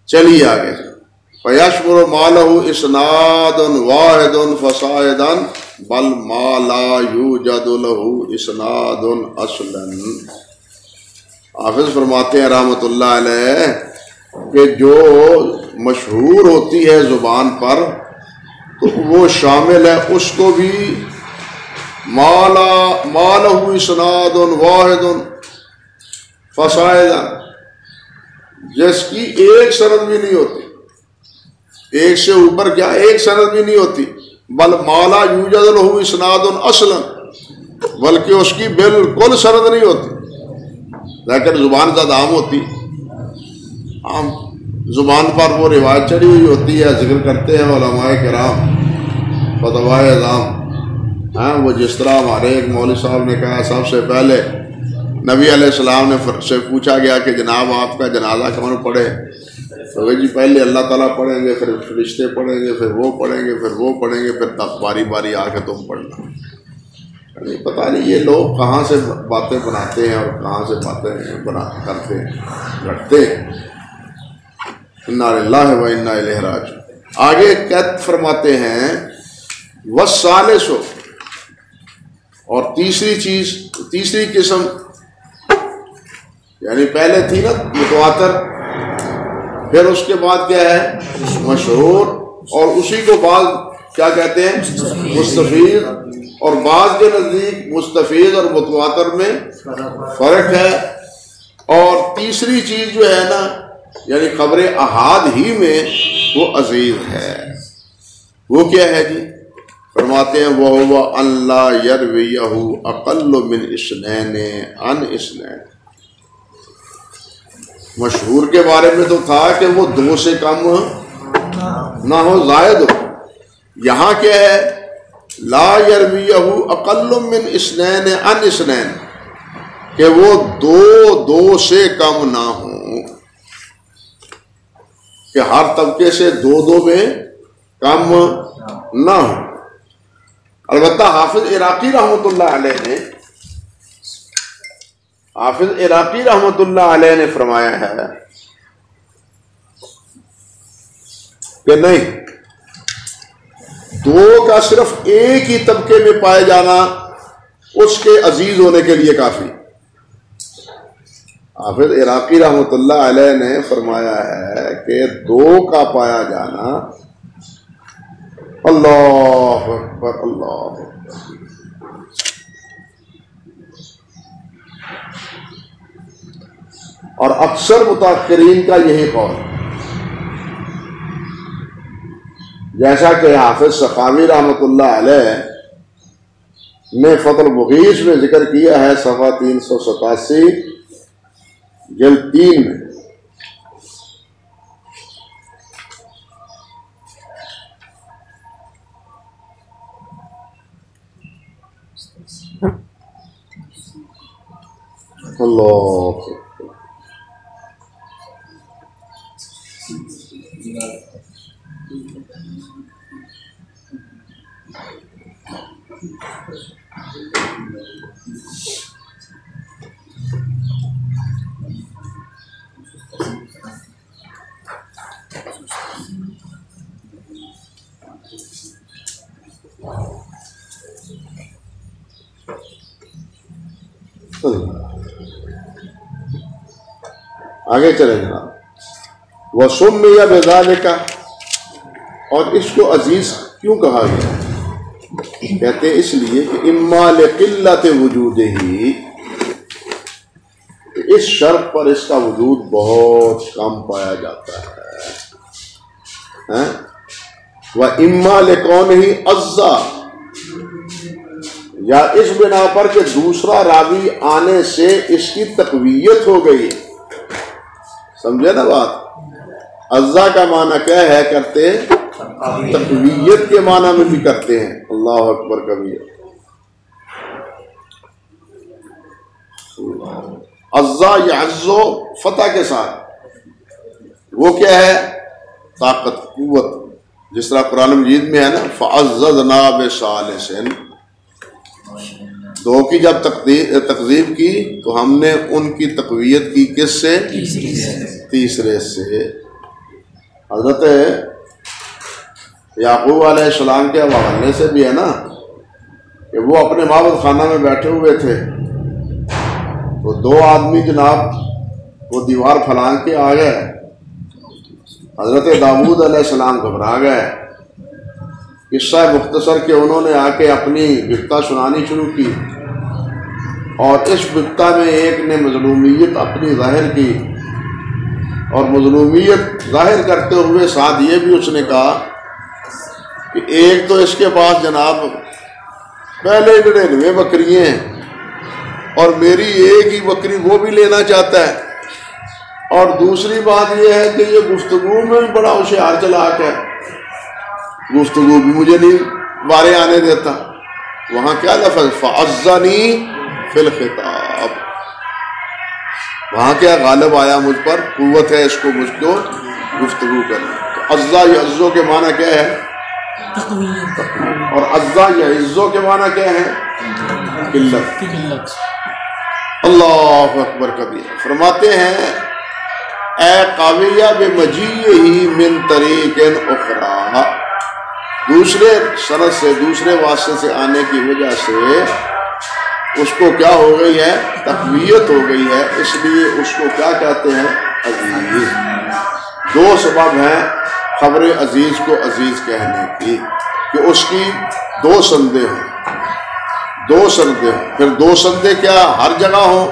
چلیے آگے، فَيَشْمُرُ مَا لَهُ إِسْنَادٌ وَاحِدٌ فَصَاعِدًا بَلْ مَا لَا يُوجَدُ لَهُ إِسْنَادٌ أَصْلًا۔ حافظ فرماتے ہیں رحمۃ اللہ علیہ کہ جو مشہور ہوتی ہے زبان پر تو وہ شامل ہے اس کو بھی مَا لَهُ إِسْنَادٌ وَاحِدٌ فَصَاعِدًا، جس کی ایک سند بھی نہیں ہوتی، ایک سے اوپر کیا ایک سند بھی نہیں ہوتی، بل مَا لَا يُوجَدُ لَهُ إِسْنَادٌ أَصْلًا، بلکہ اس کی بالکل سند نہیں ہوتی، لیکن زبان زد عام ہوتی، عام زبان پر وہ روایت چڑھی ہوئی ہوتی ہے، ذکر کرتے ہیں علماء کرام فتوائے اعظام، وہ جس طرح ہمارے ایک مولوی صاحب نے کہا سب سے پہلے نبی علیہ السلام نے سے پوچھا گیا کہ جناب آپ کا جنازہ کون پڑھے، تو جی پہلے اللہ تعالیٰ پڑھیں گے، پھر فرشتے پڑھیں گے، پھر وہ پڑھیں گے، پھر وہ پڑھیں گے، پھر تب باری باری آ کے تم پڑھنا۔ پتہ نہیں یہ لوگ کہاں سے باتیں بناتے ہیں اور کہاں سے باتیں کرتے ہیں رکھتے ہیں۔ انا للہ و انا الیہ راجعون۔ آگے قید فرماتے ہیں والثالث، اور تیسری قسم، یعنی پہلے تھی نا متواتر، پھر اس کے بعد کیا ہے مشہور، اور اسی کو بعض کیا کہتے ہیں مستفیض، اور بعض کے نزدیک مستفیض اور متواتر میں فرق ہے۔ اور تیسری چیز جو ہے نا یعنی خبر احاد ہی میں وہ عزیز ہے، وہ کیا ہے جی؟ فرماتے ہیں وَهُوَ أَن لَا يَرْوِيَهُ أَقَلُّ مِنْ اثْنَيْنِ عَنْ اثْنَيْنِ۔ مشہور کے بارے میں تو تھا کہ وہ دو سے کم نہ ہو، زائد ہو۔ یہاں کیا ہے لا يَرْوِيَهُ أَقَلُّ مِنْ اثْنَيْنِ عَنْ اثْنَيْنِ، کہ وہ دو سے کم نہ ہوں، کہ ہر طبقے سے دو میں کم نہ ہو۔ البتہ حافظ عراقی رحمۃ اللہ علیہ نے فرمایا ہے کہ نہیں، دو کا صرف ایک ہی طبقے میں پائے جانا اس کے عزیز ہونے کے لیے کافی۔ حافظ عراقی رحمۃ اللہ علیہ نے فرمایا ہے کہ دو کا پایا جانا، اللہ اکبر اللہ اکبر، اور اکثر متاخرین کا یہی قول ہے، جیسا کہ حافظ سخاوی رحمۃ اللہ علیہ نے فتح المغیث میں ذکر کیا ہے، صفحہ 387 جلد 3 میں۔ اللہ آگے چلیں جناب۔ وَسُمِّيَ بِذَلِكَ، اور اس کو عزیز کیوں کہا گیا؟ کہتے ہیں اس لیے کہ اما لقلت وجودہ، اس شرط پر اس کا وجود بہت کم پایا جاتا ہے، وَإِمَّا لِكَوْنِهِ عَزَّا، یا اس بنا پر کہ دوسرا راوی آنے سے اس کی تقویت ہو گئی۔ سمجھے نا بات؟ عزا کا معنی کیا ہے کرتے؟ تقویت کے معنی میں بھی کرتے ہیں۔ اللہ اکبر کبیر۔ عزا یعزو فتح کے ساتھ، وہ کیا ہے؟ طاقت، قوت، جس طرح قرآن مجید میں ہے نا فَعَزَّزْنَا بِثَالِثٍ، دو کی جب تکذیب کی تو ہم نے ان کی تقویت کی کس سے؟ تیسرے سے۔ حضرت یعقوب علیہ السلام کے حوالے سے بھی ہے نا کہ وہ اپنے معبد خانہ میں بیٹھے ہوئے تھے تو دو آدمی جناب وہ دیوار پھلانگ کے آ گئے، حضرت داؤد علیہ السلام گھبرا گئے۔ قصہ مختصر کہ انہوں نے آ کے اپنی بپتا سنانی شروع کی، اور اس بپتا میں ایک نے مظلومیت اپنی ظاہر کی، اور مظلومیت ظاہر کرتے ہوئے ساتھ یہ بھی اس نے کہا کہ ایک تو اس کے پاس جناب پہلے 99 بکریاں ہیں اور میری ایک ہی بکری وہ بھی لینا چاہتا ہے، اور دوسری بات یہ ہے کہ یہ گفتگو میں بھی بڑا ہوشیار چلاک ہے، گفتگو بھی مجھے نہیں بارے آنے دیتا۔ وہاں کیا لفظ؟ فَعَزَّنِي فِي الْخِطَابِ، وہاں کیا غالب آیا مجھ پر، قوت ہے اس کو مجھ کو گفتگو کرنے۔ تو عزا یعزو کے معنی کیا ہے؟ اور عزا یعزو کے معنی کیا ہے؟ قلت۔ اللہ اکبر کبیر۔ فرماتے ہیں اے قاویہ بمجیئہ من طریق اخری، دوسرے سند سے، دوسرے واسطے سے آنے کی وجہ سے اس کو کیا ہو گئی ہے؟ تقویت ہو گئی ہے، اس لیے اس کو کیا کہتے ہیں؟ عزیز۔ دو سبب ہیں خبر عزیز کو عزیز کہنے کی کہ اس کی دو سندیں ہوں، دو سندیں ہوں۔ پھر دو سندیں کیا ہر جگہ ہوں،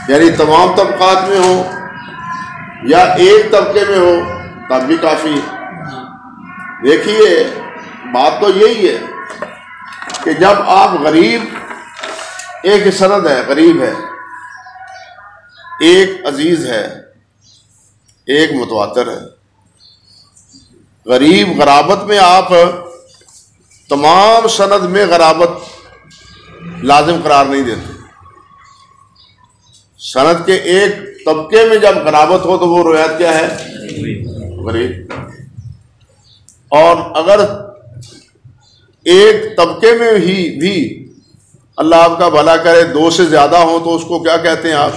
یعنی تمام طبقات میں ہوں، یا ایک طبقے میں ہو تب بھی کافی ہے۔ دیکھیے بات تو یہی ہے کہ جب آپ غریب، ایک سند ہے غریب ہے، ایک عزیز ہے، ایک متواتر ہے، غریب غرابت میں آپ تمام سند میں غرابت لازم قرار نہیں دیتے، سند کے ایک طبقے میں جب غرابت ہو تو وہ روایت کیا ہے؟ غریب۔ اور اگر ایک طبقے میں ہی بھی اللہ آپ کا بھلا کرے دو سے زیادہ ہوں تو اس کو کیا کہتے ہیں آپ؟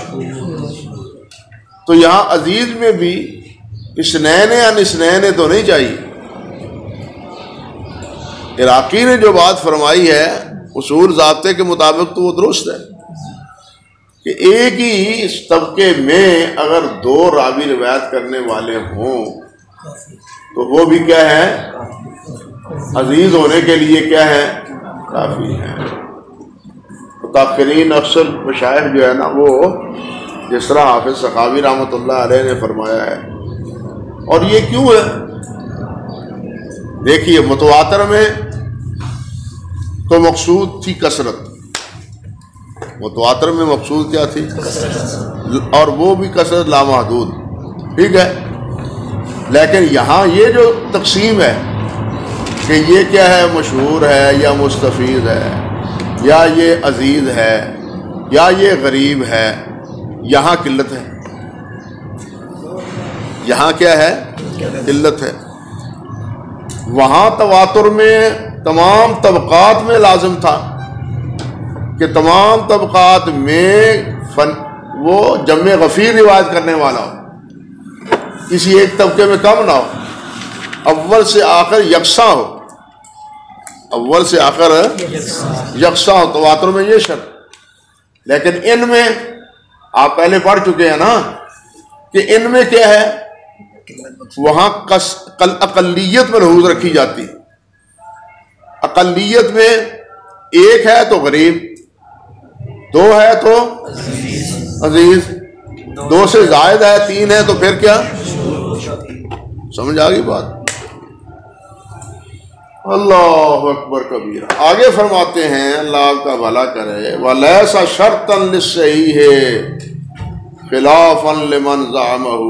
تو یہاں عزیز میں بھی اسنین عن اسنین تو نہیں چاہیے۔ عراقی نے جو بات فرمائی ہے اصول ضابطے کے مطابق تو وہ درست ہے کہ ایک ہی اس طبقے میں اگر دو راوی روایت کرنے والے ہوں تو وہ بھی کیا ہے؟ عزیز ہونے کے لیے کیا ہے؟ کافی ہے۔ متاخرین اکثر مشائخ جو ہے نا وہ جس طرح حافظ سخاوی رحمۃ اللہ علیہ نے فرمایا ہے۔ اور یہ کیوں ہے؟ دیکھیے متواتر میں تو مقصود تھی کثرت، متواتر میں مقصود کیا تھی؟ اور وہ بھی کثرت لامحدود، ٹھیک ہے۔ لیکن یہاں یہ جو تقسیم ہے کہ یہ کیا ہے، مشہور ہے یا مستفیض ہے یا یہ عزیز ہے یا یہ غریب ہے، یہاں قلت ہے، یہاں کیا ہے؟ قلت ہے۔ وہاں تواتر میں تمام طبقات میں لازم تھا کہ تمام طبقات میں وہ جمع غفیر روایت کرنے والا ہو، کسی ایک طبقے میں کم نہ ہو، اول سے آخر یکساں ہو، اول سے آخر یکساں ہو، تواتر میں یہ شرط۔ لیکن ان میں آپ پہلے پڑھ چکے ہیں نا کہ ان میں کیا ہے، وہاں اقلیت ملحوظ رکھی جاتی، اقلیت میں ایک ہے تو غریب، دو ہے تو عزیز، دو سے زائد ہے، تین ہے تو پھر کیا؟ سمجھ آ گئی بات؟ اللہ اکبر کبیرہ۔ آگے فرماتے ہیں، اللہ کا بھلا کرے، وَلَيْسَ شَرْطًا لِلصَّحِيحِ خِلَافًا لِمَنْ زَعَمَهُ۔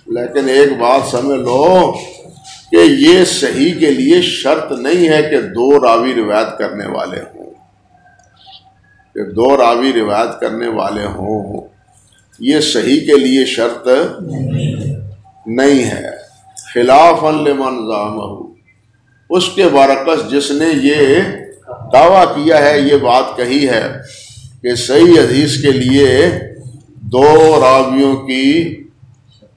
لیکن ایک بات سمجھ لو کہ یہ صحیح کے لیے شرط نہیں ہے کہ دو راوی روایت کرنے والے ہوں، کہ دو راوی روایت کرنے والے ہوں، یہ صحیح کے لیے شرط نہیں ہے۔ خلافاً لمن زعمہ، اس کے برعکس جس نے یہ دعویٰ کیا ہے، یہ بات کہی ہے کہ صحیح حدیث کے لیے دو راویوں کی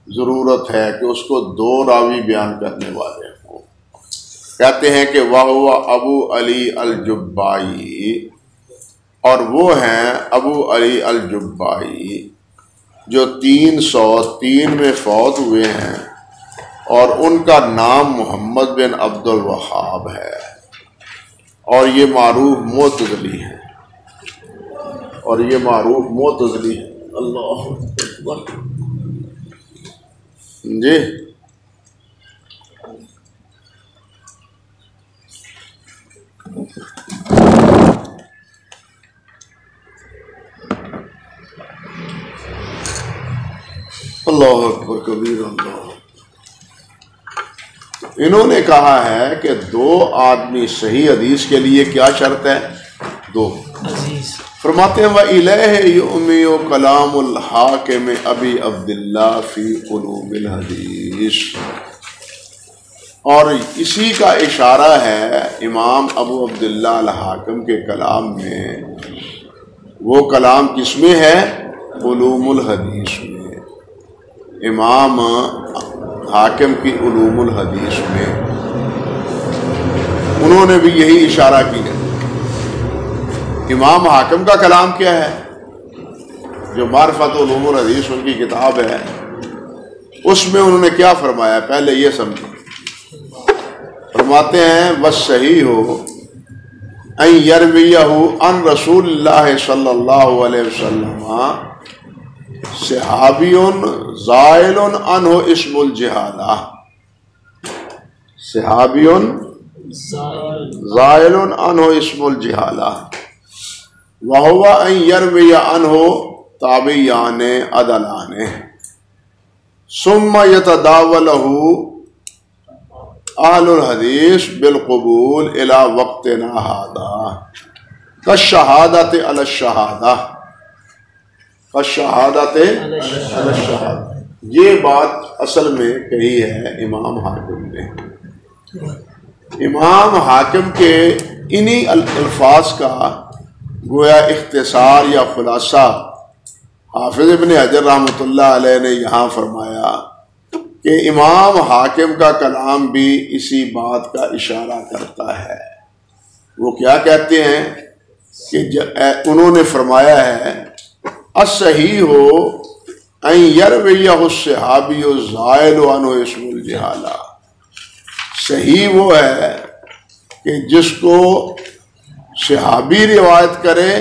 ضرورت ہے، کہ اس کو دو راوی بیان کرنے والے ہوں۔ کہتے ہیں کہ وَهُوَ ابو علی الجبائی، اور وہ ہیں ابو علی الجبائی جو 303 میں فوت ہوئے ہیں، اور ان کا نام محمد بن عبد الوہاب ہے، اور یہ معروف معتزلی ہے، اور یہ معروف معتزلی ہے۔ اللہ اکبر جی۔ اللہ اکبر کبیر۔ اللہ، انہوں نے کہا ہے کہ دو آدمی صحیح حدیث کے لیے کیا شرط ہے؟ دو۔ فرماتے ہیں وَإِلَيْهِ يُؤْمِيُ كَلَامُ الْحَاكِمِ أَبِي عَبْدِ اللَّهِ فِي عُلُومِ الْحَدِيثِ، اور اسی کا اشارہ ہے امام ابو عبداللہ الحاکم کے کلام میں۔ وہ کلام کس میں ہے؟ علوم الحدیث میں، امام حاکم کی علوم الحدیث میں انہوں نے بھی یہی اشارہ کیا۔ امام حاکم کا کلام کیا ہے؟ جو معرفت علوم الحدیث ان کی کتاب ہے، اس میں انہوں نے کیا فرمایا؟ پہلے یہ سمجھیں۔ فرماتے ہیں وَالصَّحِيحُ أَن يَرْوِيَهُ عَن رسول اللہ صلی اللہ علیہ وسلم صحابی زائل عنہ اسم الجہالہ، صحابی زائل عنہ اسم الجہالہ، وَهُوَ أَن يَرْوِيَ عَنْهُ تابعیان عدلان ثم يتداوله اہل الحدیث بالقبول الى وقتنا هذا كالشہادۃ علی الشہادہ، كالشہادۃ علی الشہادہ۔ یہ بات اصل میں کہی ہے امام حاکم نے۔ امام حاکم کے انہی الفاظ کا گویا اختصار یا خلاصہ حافظ ابن حجر رحمۃ اللہ علیہ نے یہاں فرمایا کہ امام حاکم کا کلام بھی اسی بات کا اشارہ کرتا ہے۔ وہ کیا کہتے ہیں کہ انہوں نے فرمایا ہے الصحیح ان یرویہ الصحابی الزائل عنہ اسم الجہالہ، صحیح وہ ہے کہ جس کو صحابی روایت کرے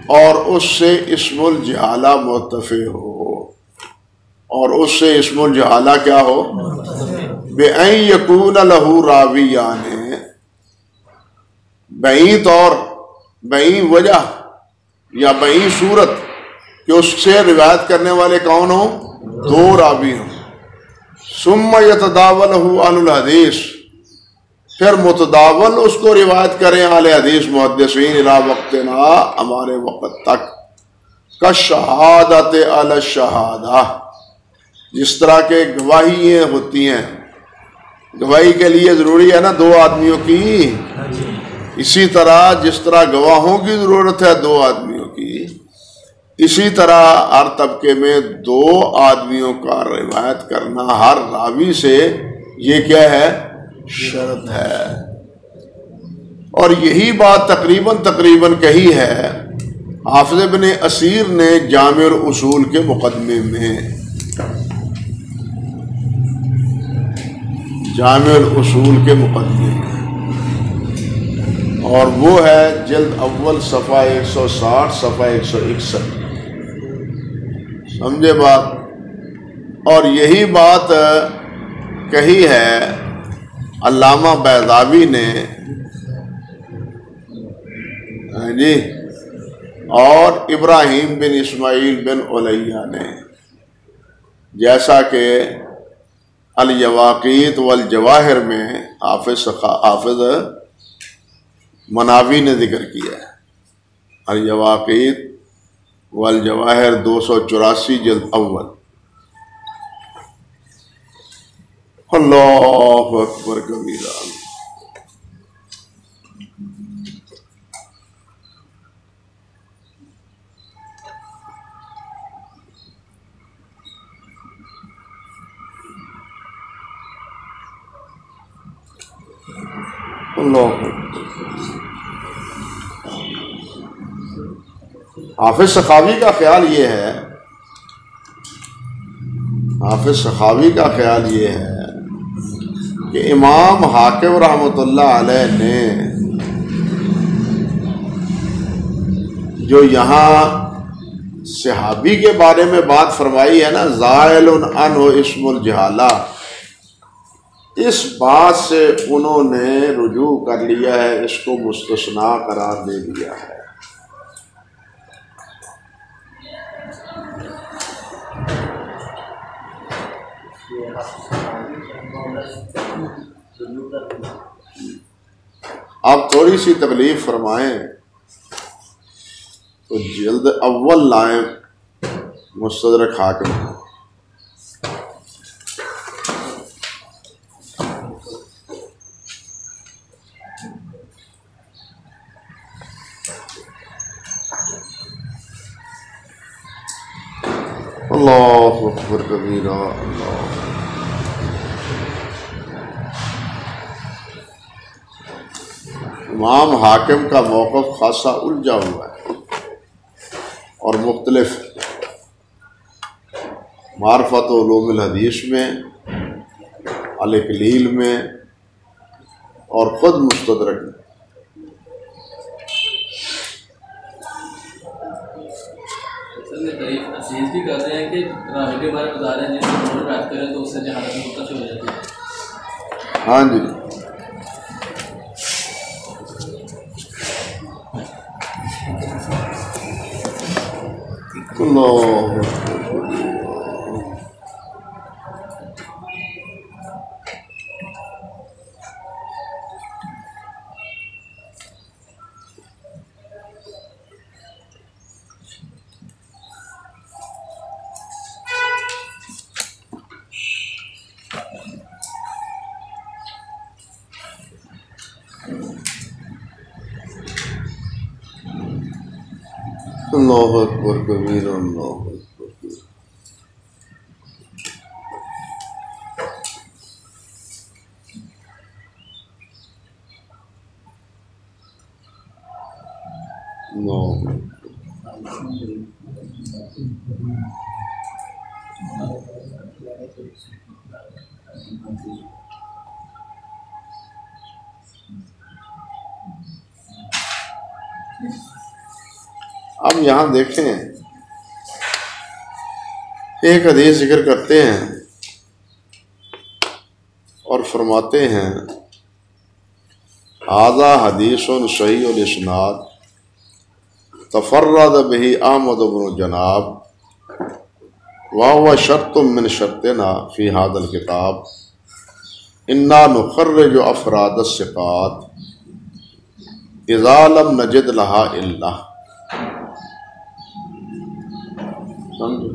اور اس سے اسم الجہالہ مرتفع ہو، اور اس سے اسم الجہالہ کیا ہو؟ بِأَن يَكُونَ لَهُ رَاوِيَانِ، بعین طور، بعین وجہ یا بعین صورت کہ اس سے روایت کرنے والے کون ہوں؟ دو راوی ہوں۔ ثم يتداولہ عن الحدیث، پھر متداول اس کو روایت کریں اہل حدیث محدثین الی وقتنا، ہمارے وقت تک، کالشہادۃ علی الشہادہ، جس طرح کے گواہیاں ہوتی ہیں، گواہی کے لیے ضروری ہے نا دو آدمیوں کی، اسی طرح جس طرح گواہوں کی ضرورت ہے دو آدمیوں کی، اسی طرح ہر طبقے میں دو آدمیوں کا روایت کرنا ہر راوی سے، یہ کیا ہے؟ شرط ہے۔ اور یہی بات تقریباً کہی ہے حافظ ابن اسیر نے جامع الاصول کے مقدمے میں، جامع الاصول کے مقدمے میں، اور وہ ہے جلد اول صفحہ 160 صفحہ 161، سمجھے بات؟ اور یہی بات کہی ہے علامہ بیضاوی نے، جی، اور ابراہیم بن اسماعیل بن علیہ نے، جیسا کہ الیواقیت والجواہر میں حافظ مناوی نے ذکر کیا ہے، الیواقیت والجواہر 284 جلد اول۔ اللہ اکبر کبیرہ۔ اللہ حافظ سخاوی کا خیال یہ ہے، حافظ سخاوی کا خیال یہ ہے کہ امام حاکم رحمۃ اللہ علیہ نے جو یہاں صحابی کے بارے میں بات فرمائی ہے نا، زائل عنہ اسم الجہالہ، اس بات سے انہوں نے رجوع کر لیا ہے، اس کو مستثنیٰ قرار دے دیا ہے۔ آپ تھوڑی سی تکلیف فرمائیں تو جلد اول لائیں مستدرک حاکم۔ اللہ اکبر کبیرہ۔ اللہ امام حاکم کا موقف خاصا الجھا ہوا ہے اور مختلف، معرفت علوم الحدیث میں، الاکلیل میں، اور خود مستدرک میں۔ عزیز بھی کہتے ہیں کہ راوی کے بارے میں بتا رہے ہیں، جس سے بات کریں تو اس سے جہالت منتشر ہو جاتی ہے۔ ہاں جی، اللہ اللہ اکبر کبیرہ۔ اللہ اکبر کبیرہ۔ اللہ اب اب یہاں دیکھیں ایک حدیث ذکر کرتے ہیں اور فرماتے ہیں ھذا حدیث صحیح الاسناد تفرد به احمد بن جناب وهو شرط من شرطنا في هذا الكتاب انا نخرج افراد الثقات اذا لم نجد لها الا. سمجھو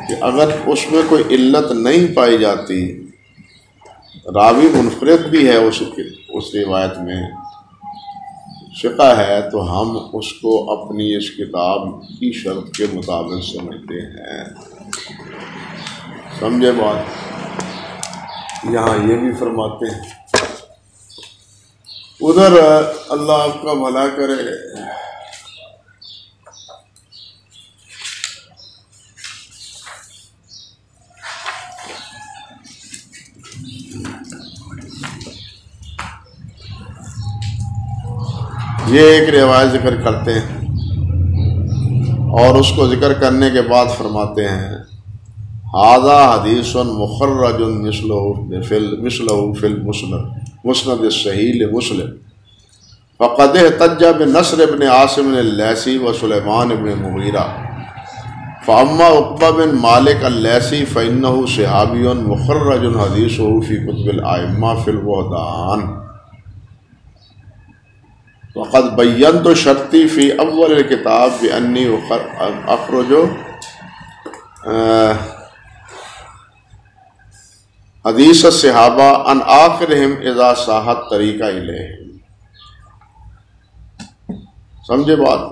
کہ اگر اس میں کوئی علت نہیں پائی جاتی، راوی منفرد بھی ہے اس روایت میں، ثقہ ہے، تو ہم اس کو اپنی اس کتاب کی شرط کے مطابق سمجھتے ہیں. سمجھے بات؟ یہاں یہ بھی فرماتے ہیں. ادھر اللہ آپ کا بھلا کرے، یہ ایک روایت ذکر کرتے ہیں اور اس کو ذکر کرنے کے بعد فرماتے ہیں ھذا حدیث مخرج مثلہ فی المسند الصحیح لمسلم فقد احتج بنصر ابن عاصم اللیثی وسلیمان ابن مغیرہ فاما عقبہ بن مالک اللیثی فإنہ صحابی مخرج حدیثہ فی کتب الائمہ فی الوحدان وقد بینت شرطی فی اول الکتاب بانی اخرج حدیث الصحابہ عن آخرہم اذا صاحت طریقہ الیہم. سمجھے بات؟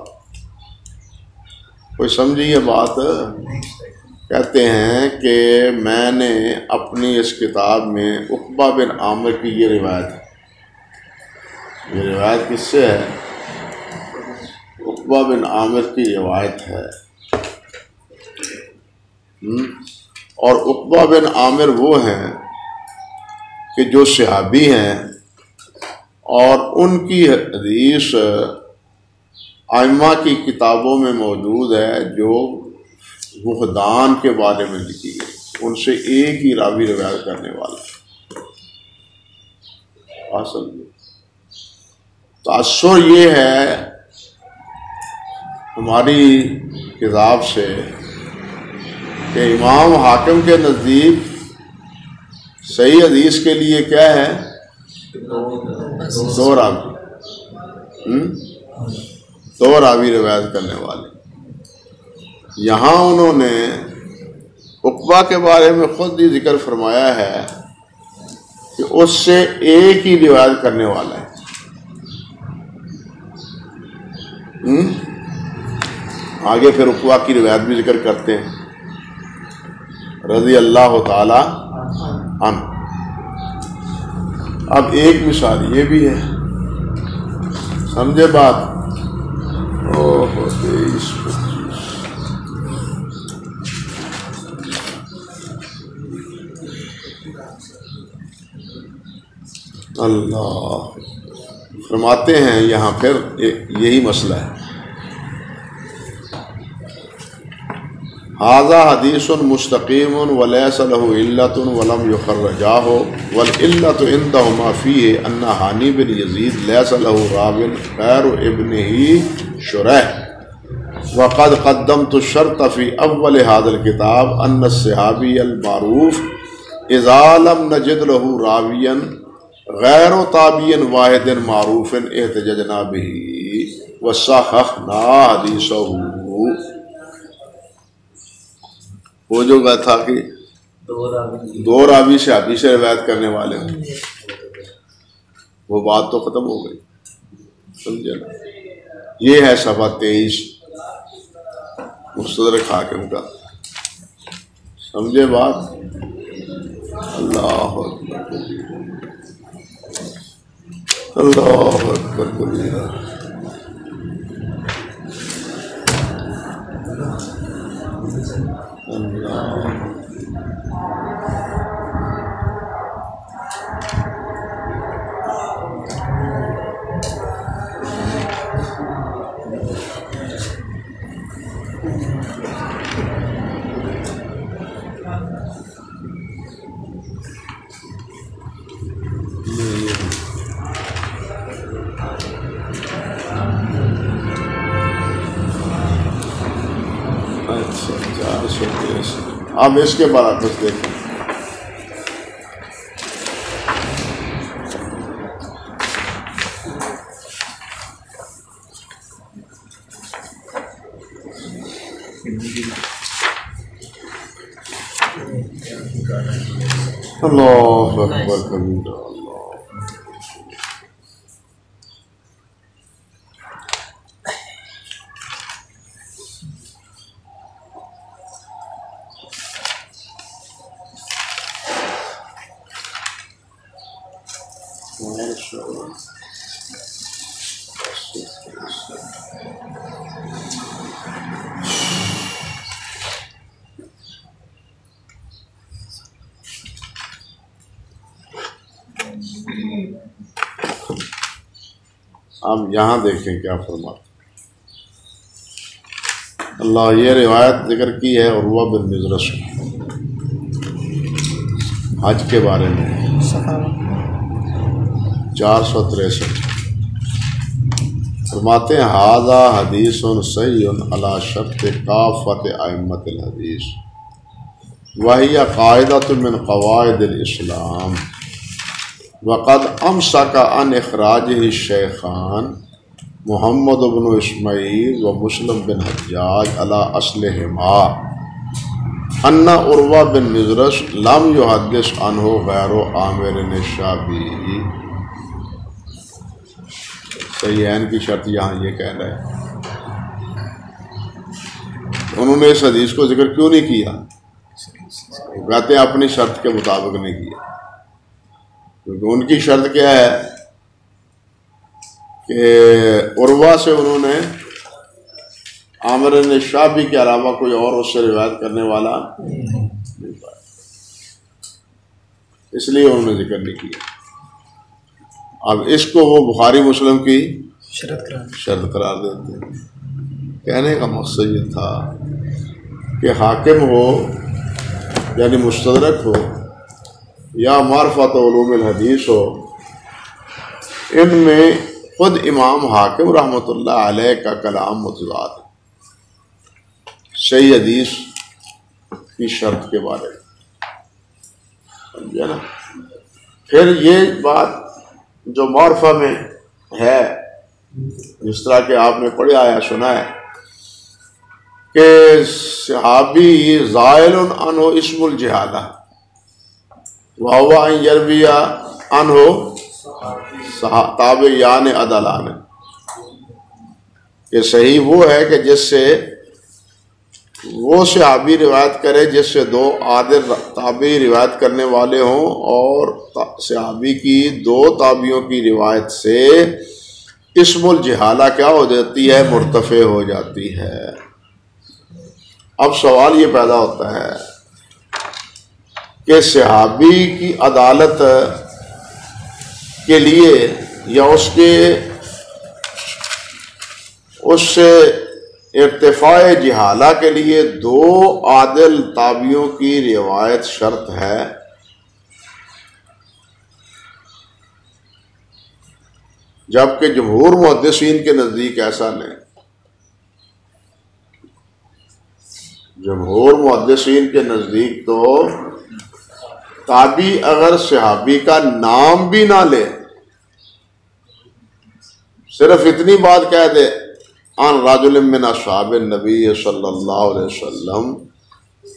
کوئی سمجھی یہ بات؟ کہتے ہیں کہ میں نے اپنی اس کتاب میں عقبہ بن عامر کی یہ روایت ہے. یہ روایت کس سے ہے؟ عقبہ بن عامر کی روایت ہے. اور عقبہ بن عامر وہ ہیں کہ جو صحابی ہیں اور ان کی حدیث ائمہ کی کتابوں میں موجود ہے جو وحدان کے بارے میں لکھی گئی. ان سے ایک ہی راوی روایت کرنے والا اصل میں. تاثر یہ ہے ہماری کتاب سے کہ امام حاکم کے نزدیک صحیح حدیث کے لیے کیا ہے؟ دو راوی روایت کرنے والے. یہاں انہوں نے عقبہ کے بارے میں خود ہی ذکر فرمایا ہے کہ اس سے ایک ہی روایت کرنے والا ہے. آگے پھر عقبہ کی روایت بھی ذکر کرتے ہیں رضی اللہ تعالی عنہ. اب ایک مثال یہ بھی ہے، سمجھے بات؟ اللہ فرماتے ہیں یہاں پھر یہی مسئلہ ہے. ھذا حدیث مستقیم ولیس له علت ولم یخرجاہ والعلت عندہما فیہ ان ہانی بن یزید لیس له راو غیر ابنہ شریح وقد قدمت الشرط فی اول ھذا الکتاب ان الصحابی المعروف اذا لم نجد له راویا غیر تابعی واحد معروف احتججنا به وصححنا حدیثہ. وہ جو بات تھا کہ دو راوی صحابی سے روایت کرنے والے ہوں، وہ بات تو ختم ہو گئی. سمجھے نا؟ یہ ہے صفحہ 23 مستدرک حاکم کا. سمجھے بات؟ اللہ اکبر، اللہ اکبر کبیرہ. اچھا 423 اب اس کے برعکس دیکھیں اللہ اکبر کبیرہ اللہ اب یہاں دیکھیں کیا فرماتے اللہ. یہ روایت ذکر کی ہے عروہ بن مزرس حج کے بارے میں 463 فرماتے ہیں ھذا حدیث صحیح علی شرط کافۃ ائمۃ الحدیث وہی قاعدۃ من قواعد الاسلام وقد امسک عن اخراجہ الشیخان محمد بن اسماعیل و مسلم بن حجاج علی اصلہما ان عروہ بن مزرس لم یحدث عنہ غیر عامر الشعبی. صحیحین کی شرط یہاں یہ کہہ رہے ہیں انہوں نے اس حدیث کو ذکر کیوں نہیں کیا؟ کہتے ہیں اپنی شرط کے مطابق نہیں کیا، کیونکہ ان کی شرط کیا ہے کہ عروہ سے انہوں نے عامر الشعبی کے علاوہ کوئی اور اس سے روایت کرنے والا نہیں پایا، اس لیے انہوں نے ذکر نہیں کیا. اب اس کو وہ بخاری مسلم کی شرط قرار دیتے ہیں. کہنے کا مقصد یہ تھا کہ حاکم ہو یعنی مستدرک ہو یا معرفت علوم الحدیث ہو، ان میں خود امام حاکم رحمۃ اللہ علیہ کا کلام متضاد ہے صحیح حدیث کی شرط کے بارے میں، سمجھے نا. پھر یہ بات جو معرفہ میں ہے جس طرح کہ آپ نے پڑھا یا سنا ہے کہ صحابی زائل عنہ اسم الجہالہ وہو ان یروی عنہ تابعیان عدلان، کہ صحیح وہ ہے کہ جس سے وہ صحابی روایت کرے جس سے دو عادل تابعی روایت کرنے والے ہوں، اور صحابی کی دو تابعیوں کی روایت سے اسم الجہالہ کیا ہو جاتی ہے؟ مرتفع ہو جاتی ہے. اب سوال یہ پیدا ہوتا ہے کہ صحابی کی عدالت کے لیے یا اس سے ارتفاع جہالہ کے لیے دو عادل تابعیوں کی روایت شرط ہے، جبکہ جمہور محدثین کے نزدیک ایسا نہیں. جمہور محدثین کے نزدیک تو تابعی اگر صحابی کا نام بھی نہ لے، صرف اتنی بات کہہ دے عن رجل من اصحاب النبی صلی اللہ علیہ وسلم،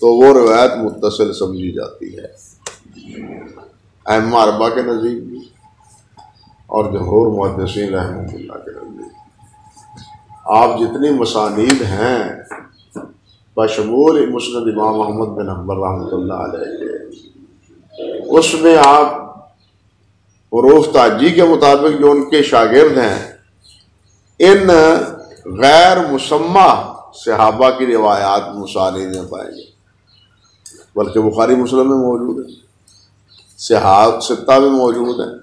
تو وہ روایت متصل سمجھی جاتی ہے ائمہ اربعہ کے نزدیک بھی اور جمہور محدثین رحمۃ اللہ کے نزدیک. آپ جتنی مسانید ہیں بشمول مسند امام محمد بن حنبل رحمۃ اللہ علیہ کے، اس میں آپ حروف تاجی کے مطابق جو ان کے شاگرد ہیں ان غیر مسمہ صحابہ کی روایات مسانید میں پائیں گے، بلکہ بخاری مسلم میں موجود ہے، صحاح ستہ میں موجود ہیں.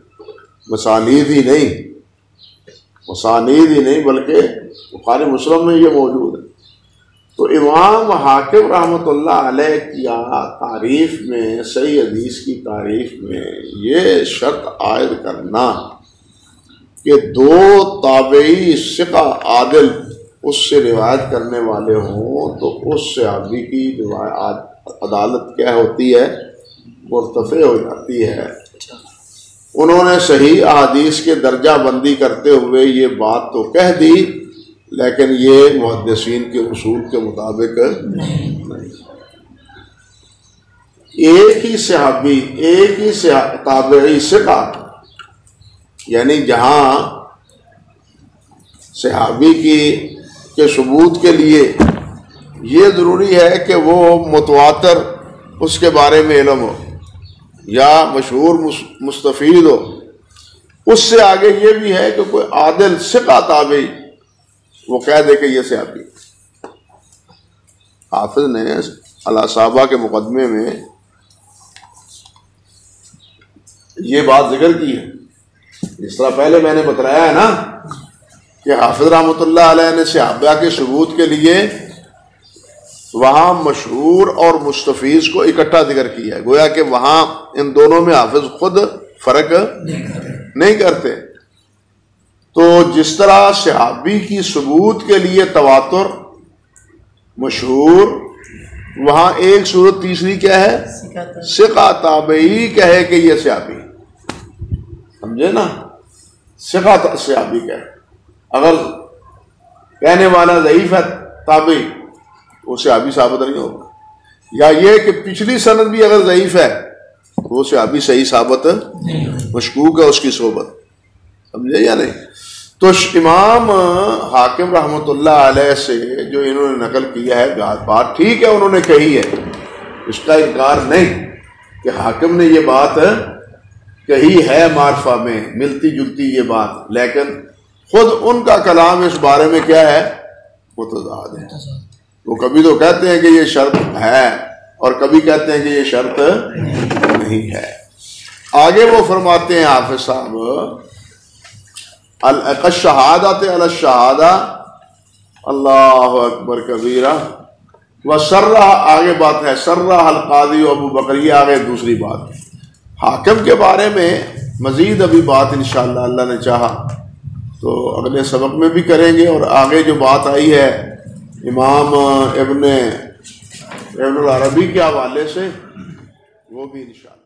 مسانید ہی نہیں بلکہ بخاری مسلم میں یہ موجود ہے. تو تو امام حاکم رحمۃ اللہ علیہ کی تعریف میں، صحیح حدیث کی تعریف میں یہ شرط عائد کرنا کہ دو تابعی ثقہ عادل اس سے روایت کرنے والے ہوں تو اس صحابی کی عدالت کیا ہوتی ہے؟ مرتفع ہو جاتی ہے۔ انہوں نے صحیح احادیث کے درجہ بندی کرتے ہوئے یہ بات تو کہہ دی، لیکن یہ محدثین کے اصول کے مطابق نہیں۔ ایک ہی صحابی، ایک ہی تابعی ثقہ، یعنی جہاں صحابی کے ثبوت کے لیے یہ ضروری ہے کہ وہ متواتر اس کے بارے میں علم ہو یا مشہور مستفید ہو، اس سے آگے یہ بھی ہے کہ کوئی عادل ثقہ تابعی وہ کہہ دے کہ یہ صحابی۔ حافظ نے الاصابہ کے مقدمے میں یہ بات ذکر کی ہے، اس طرح پہلے میں نے بتایا ہے نا کہ حافظ رحمۃ اللہ علیہ نے صحابہ کے ثبوت کے لیے وہاں مشہور اور مستفیض کو اکٹھا ذکر کیا ہے، گویا کہ وہاں ان دونوں میں حافظ خود فرق نہیں کرتے۔ تو جس طرح صحابی کی ثبوت کے لیے تواتر، مشہور، وہاں ایک صورت تیسری کیا ہے؟ ثقہ تابعی کہے کہ یہ صحابی، سمجھے نا؟ ثقہ صحابی کہے، اگر کہنے والا ضعیف ہے تابعی وہ صحابی ثابت نہیں ہوگا، یا یہ کہ پچھلی سند بھی اگر ضعیف ہے تو وہ صحابی صحیح ثابت مشکوک ہے اس کی صحبت، سمجھے یا نہیں؟ تو امام حاکم رحمۃ اللہ علیہ سے جو انہوں نے نقل کیا ہے بات ٹھیک ہے، انہوں نے کہی ہے، اس کا انکار نہیں کہ حاکم نے یہ بات کہی ہے معرفہ میں، ملتی جلتی یہ بات، لیکن خود ان کا کلام اس بارے میں کیا ہے؟ متضاد ہے۔ وہ کبھی تو کہتے ہیں کہ یہ شرط ہے اور کبھی کہتے ہیں کہ یہ شرط نہیں ہے۔ آگے وہ فرماتے ہیں حافظ صاحب، الشہادۃ علی الشہادہ اللہ اکبر کبیرہ وسرہ، آگے بات ہے سرہ القاضی ابو بکر، یہ آگے دوسری بات۔ حاکم کے بارے میں مزید ابھی بات انشاءاللہ اللہ نے چاہا تو اگلے سبق میں بھی کریں گے، اور آگے جو بات آئی ہے امام ابن العربی کے حوالے سے وہ بھی انشاءاللہ